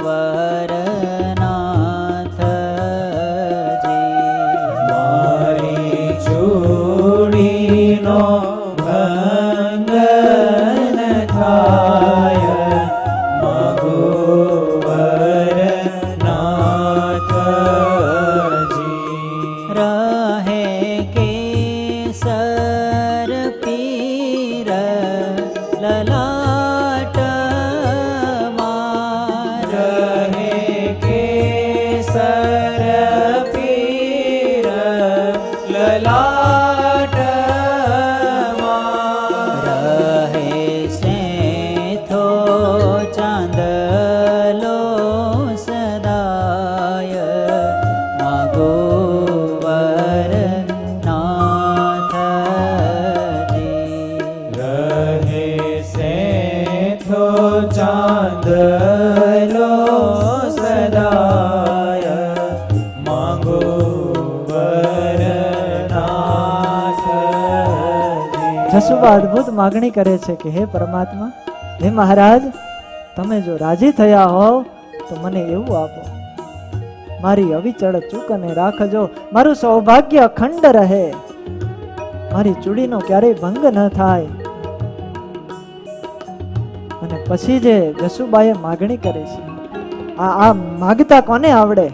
વરનાથજી, મારી ચોડીનો ભંગન થાય, માગો વરનાથજી. રહે કેસર પીર લલાટ માર, રહે કેસર પીર લલાટમાં, રહે સેથો ચાંદલો સદાય, માગો વરનાથજી, રહે સેથો ચાંદલો સદાય, માંગો વરનાથજી. જસુબા અદ્ભુત માગણી કરે છે કે હે પરમાત્મા, હે મહારાજ, તમે જો રાજી થયા હોવ તો મને એવું આપો, મારી અવિચળ ચૂકને રાખજો, મારું સૌભાગ્ય અખંડ રહે, મારી ચૂડીનો ક્યારેય ભંગ ન થાય. અને પછી જે જસુબાએ માગણી કરે છે, આ માગતા કોને આવડે?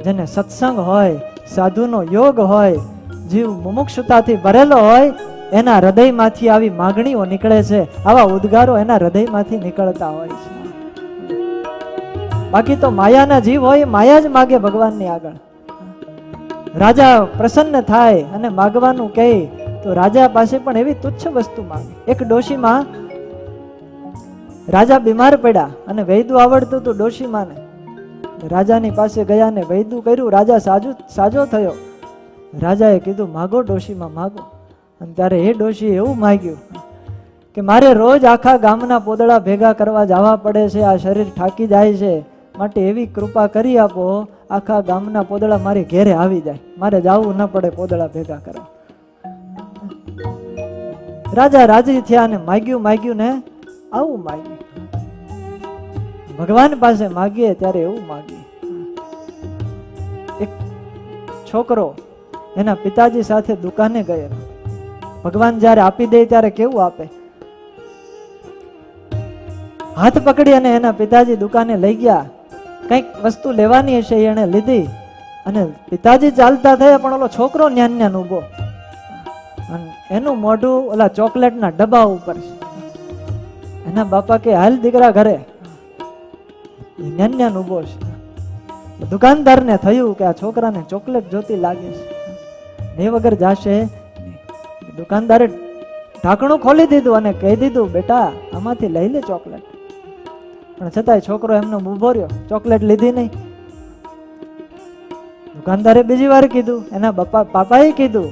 જેને સત્સંગ હોય, સાધુનો યોગ હોય, જીવ મુમુક્ષુતાથી ભરેલો હોય, એના હૃદયમાંથી આવી માગણીઓ નીકળે છે, આવા ઉદ્ગારો એના હૃદયમાંથી નીકળતા હોય છે. બાકી તો માયાના જીવ હોય, માયા જ માગે ભગવાનની આગળ. રાજા પ્રસન્ન થાય અને માગવાનું કહે તો રાજા પાસે પણ એવી તુચ્છ વસ્તુ માંગે. એક ડોશીમાં રાજા બીમાર પડ્યા અને વૈદું આવડતું હતું ડોશીમાને. રાજાની પાસે ગયા ને વૈદું કર્યું, રાજા સાજો થયો. રાજાએ કીધું માગો ડોશીમાં માગો. અને ત્યારે એ ડોશીએ એવું માગ્યું કે મારે રોજ આખા ગામના પોદળા ભેગા કરવા જવા પડે છે, આ શરીર થાકી જાય છે, માટે એવી કૃપા કરી આપો આખા ગામના પોદળા મારી ઘેરે આવી જાય, મારે જવું ન પડે પોદળા ભેગા કરવા. રાજા રાજી થયા અને માગ્યું ને આવું માગ્યું. ભગવાન પાસે માગીએ ત્યારે એવું માગીએ. એક છોકરો એના પિતાજી સાથે દુકાને ગયેલો. ભગવાન જ્યારે આપી દે ત્યારે કેવું આપે, હાથ પકડી અને એના પિતાજી દુકાને લઈ ગયા. કંઈક વસ્તુ લેવાની હશે એને લીધી અને પિતાજી ચાલતા થયા, પણ ઓલો છોકરો ન્યાન ઉભો, અને એનું મોઢું ઓલા ચોકલેટના ડબ્બા ઉપર છે. એના બાપા કે હાલ દીકરા ઘરે, ન્યાન ઉભો છે. દુકાનદારને થયું કે આ છોકરાને ચોકલેટ જોતી લાગે છે, એ વગર જાશે. દુકાનદારે ઢાંકણું ખોલી દીધું અને કહી દીધું બેટા આમાંથી લઈ લે ચોકલેટ. પણ છતાંય છોકરો એમનો ઊભો રહ્યો, ચોકલેટ લીધી નહીં. દુકાનદારે બીજી વાર કીધું, એના પાપાએ કીધું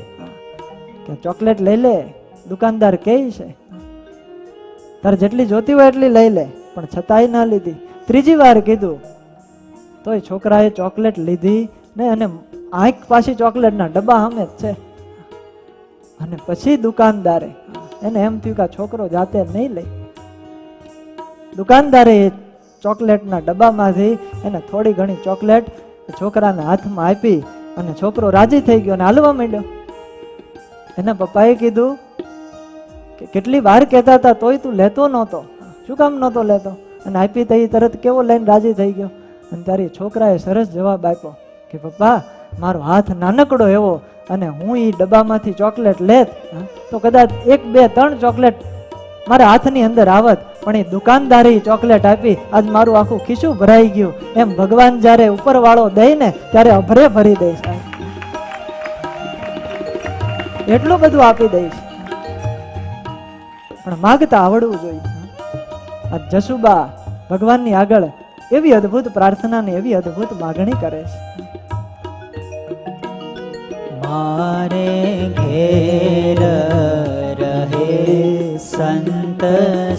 કે ચોકલેટ લઈ લે. દુકાનદાર કહે છે તારે જેટલી જોતી હોય એટલી લઈ લે, પણ છતાંય ના લીધી. ત્રીજી વાર કીધું તોય છોકરાએ ચોકલેટ લીધી ને, અને આંખ પાછી ચોકલેટના ડબ્બા સામે જ છે. અને પછી દુકાનદારે એને એમ થયું કે આ છોકરો જાતે નહીં લે. દુકાનદારે ચોકલેટના ડબ્બામાંથી એને થોડી ઘણી ચોકલેટ છોકરાના હાથમાં આપી અને છોકરો રાજી થઈ ગયો અને હાલવા માંડ્યો. એના પપ્પાએ કીધું કે કેટલી વાર કહેતા હતા તોય તું લેતો નહોતો, શું કામ નહોતો લેતો? અને આપી તો તરત કેવો લઈને રાજી થઈ ગયો. અને ત્યારે છોકરાએ સરસ જવાબ આપ્યો કે પપ્પા, મારો હાથ નાનકડો એવો, અને હું એ ડબ્બામાંથી ચોકલેટ લેત તો કદાચ 1, 2, 3 ચોકલેટ મારા હાથની અંદર આવત, પણ એ દુકાનદારે ચોકલેટ આપી આજ મારું આખું ખીચું ભરાઈ ગયું. એમ ભગવાન જ્યારે ઉપર વાળો દે ને ત્યારે અભરે ભરી દે છે, એટલું બધું આપી દે છે, પણ માગતા આવડવું જોઈએ. આ જસુબા ભગવાનની આગળ એવી અદ્ભુત પ્રાર્થના ને એવી અદ્ભુત માગણી કરે છે. મારે ઘેર રહે સંત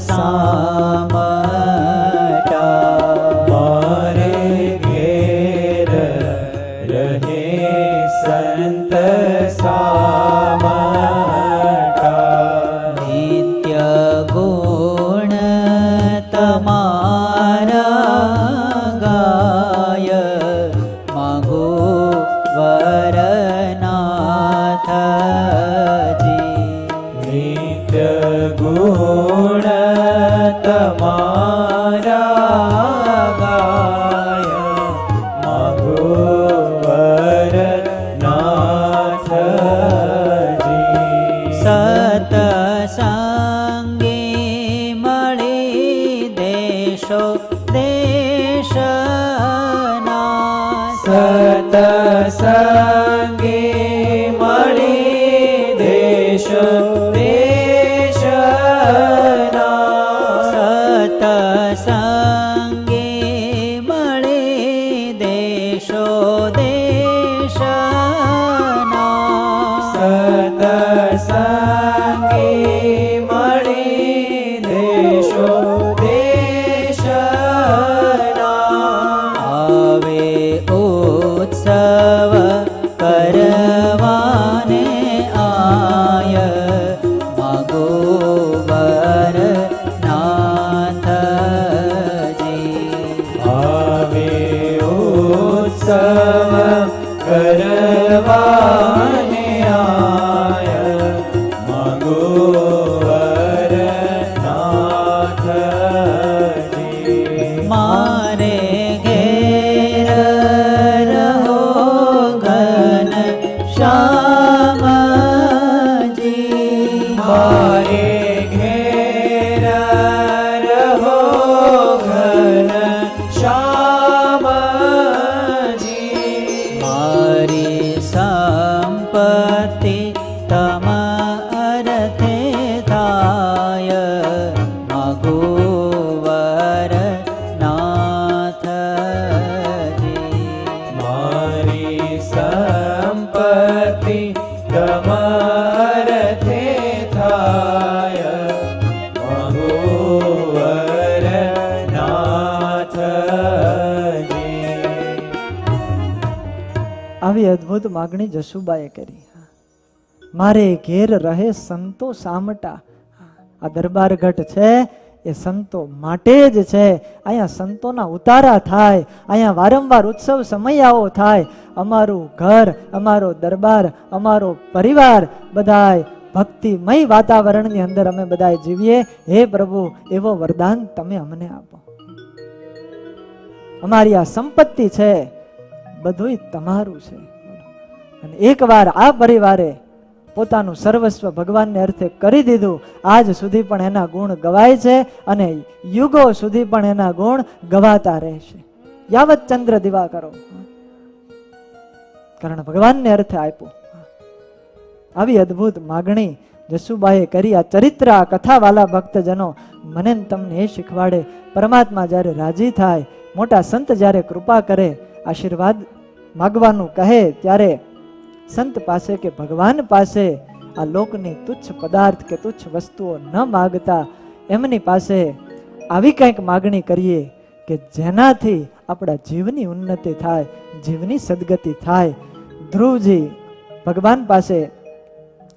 સામટા, મારે ઘેર રહે સંત સામટા, નિત્ય ગુણ તમારા ગાય, માગો વરનાથજી. નિત્ય ગુણ તમારા ગાય, માગો વરનાથજી. સતસંગે મળી દેશો દેશના, સતસંગે મળી દેશ દેશના, સતસંગે મળી દેશો દેશના, સતસંગે મળી દેશો દેશના, આવે ઉત્સવ કરવાને આય, માગો વરનાથજી. આવે ઉત્સવ કરવાને આય, માગો વરનાથજી. મારે ઘેર રહો ઘન શ્યામજી, મારે ઘેર રહો ઘન શ્યામજી, મારી સંપત્તિ તમારથે થાય, માગો વરનાથજી. મારી સંપત્તિ તમારથે થાય, માગો વરનાથજી. આવી અદ્ભુત માગણી જસુબાએ કરી. મારે ઘેર રહે સંતો સામટા. આ દરબાર ગઢ છે એ સંતો માટે જ છે. અહીંયા સંતોના ઉતારા થાય, અહીંયા વારંવાર ઉત્સવ સમયાઓ થાય. અમારું ઘર, અમારો દરબાર, અમારો પરિવાર બધાય ભક્તિમય વાતાવરણની અંદર અમે બધાય જીવીએ. હે પ્રભુ, એવો વરદાન તમે અમને આપો. અમારી આ સંપત્તિ છે, બધું તમારું છે. અને એકવાર આ પરિવારે પોતાનું સર્વસ્વ ભગવાનને અર્થે કરી દીધું, આજ સુધી પણ એના ગુણ ગવાય છે અને યુગો સુધી પણ એના ગુણ ગવાતા રહેશે. યાવત ચંદ્ર દિવાકરો, કારણ ભગવાનને અર્થે આપ્યું. આવી અદ્ભુત માગણી જસુબાએ કરી. આ ચરિત્ર, આ કથાવાલા ભક્તજનો મને તમને એ શીખવાડે, પરમાત્મા જ્યારે રાજી થાય, મોટા સંત જ્યારે કૃપા કરે, આશીર્વાદ માગવાનું કહે, ત્યારે સંત પાસે કે ભગવાન પાસે આ લોકની તુચ્છ પદાર્થ કે તુચ્છ વસ્તુઓ ન માગતા એમની પાસે આવી કંઈક માગણી કરીએ કે જેનાથી આપણા જીવની ઉન્નતિ થાય, જીવની સદગતિ થાય. ધ્રુવજી ભગવાન પાસે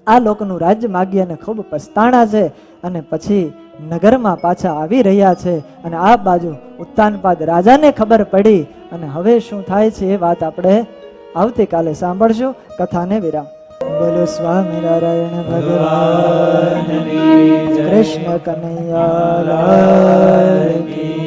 આ લોકનું રાજ્ય માગી અને ખૂબ પસ્તાણા છે, અને પછી નગરમાં પાછા આવી રહ્યા છે. અને આ બાજુ ઉત્તાનપાદ રાજાને ખબર પડી, અને હવે શું થાય છે એ વાત આપણે આવતીકાલે સાંભળશું કથાને વિરામ. બોલો સ્વામિનારાયણ ભગવાન ભગવાનની જય. કૃષ્ણ કનૈયા લાલ કી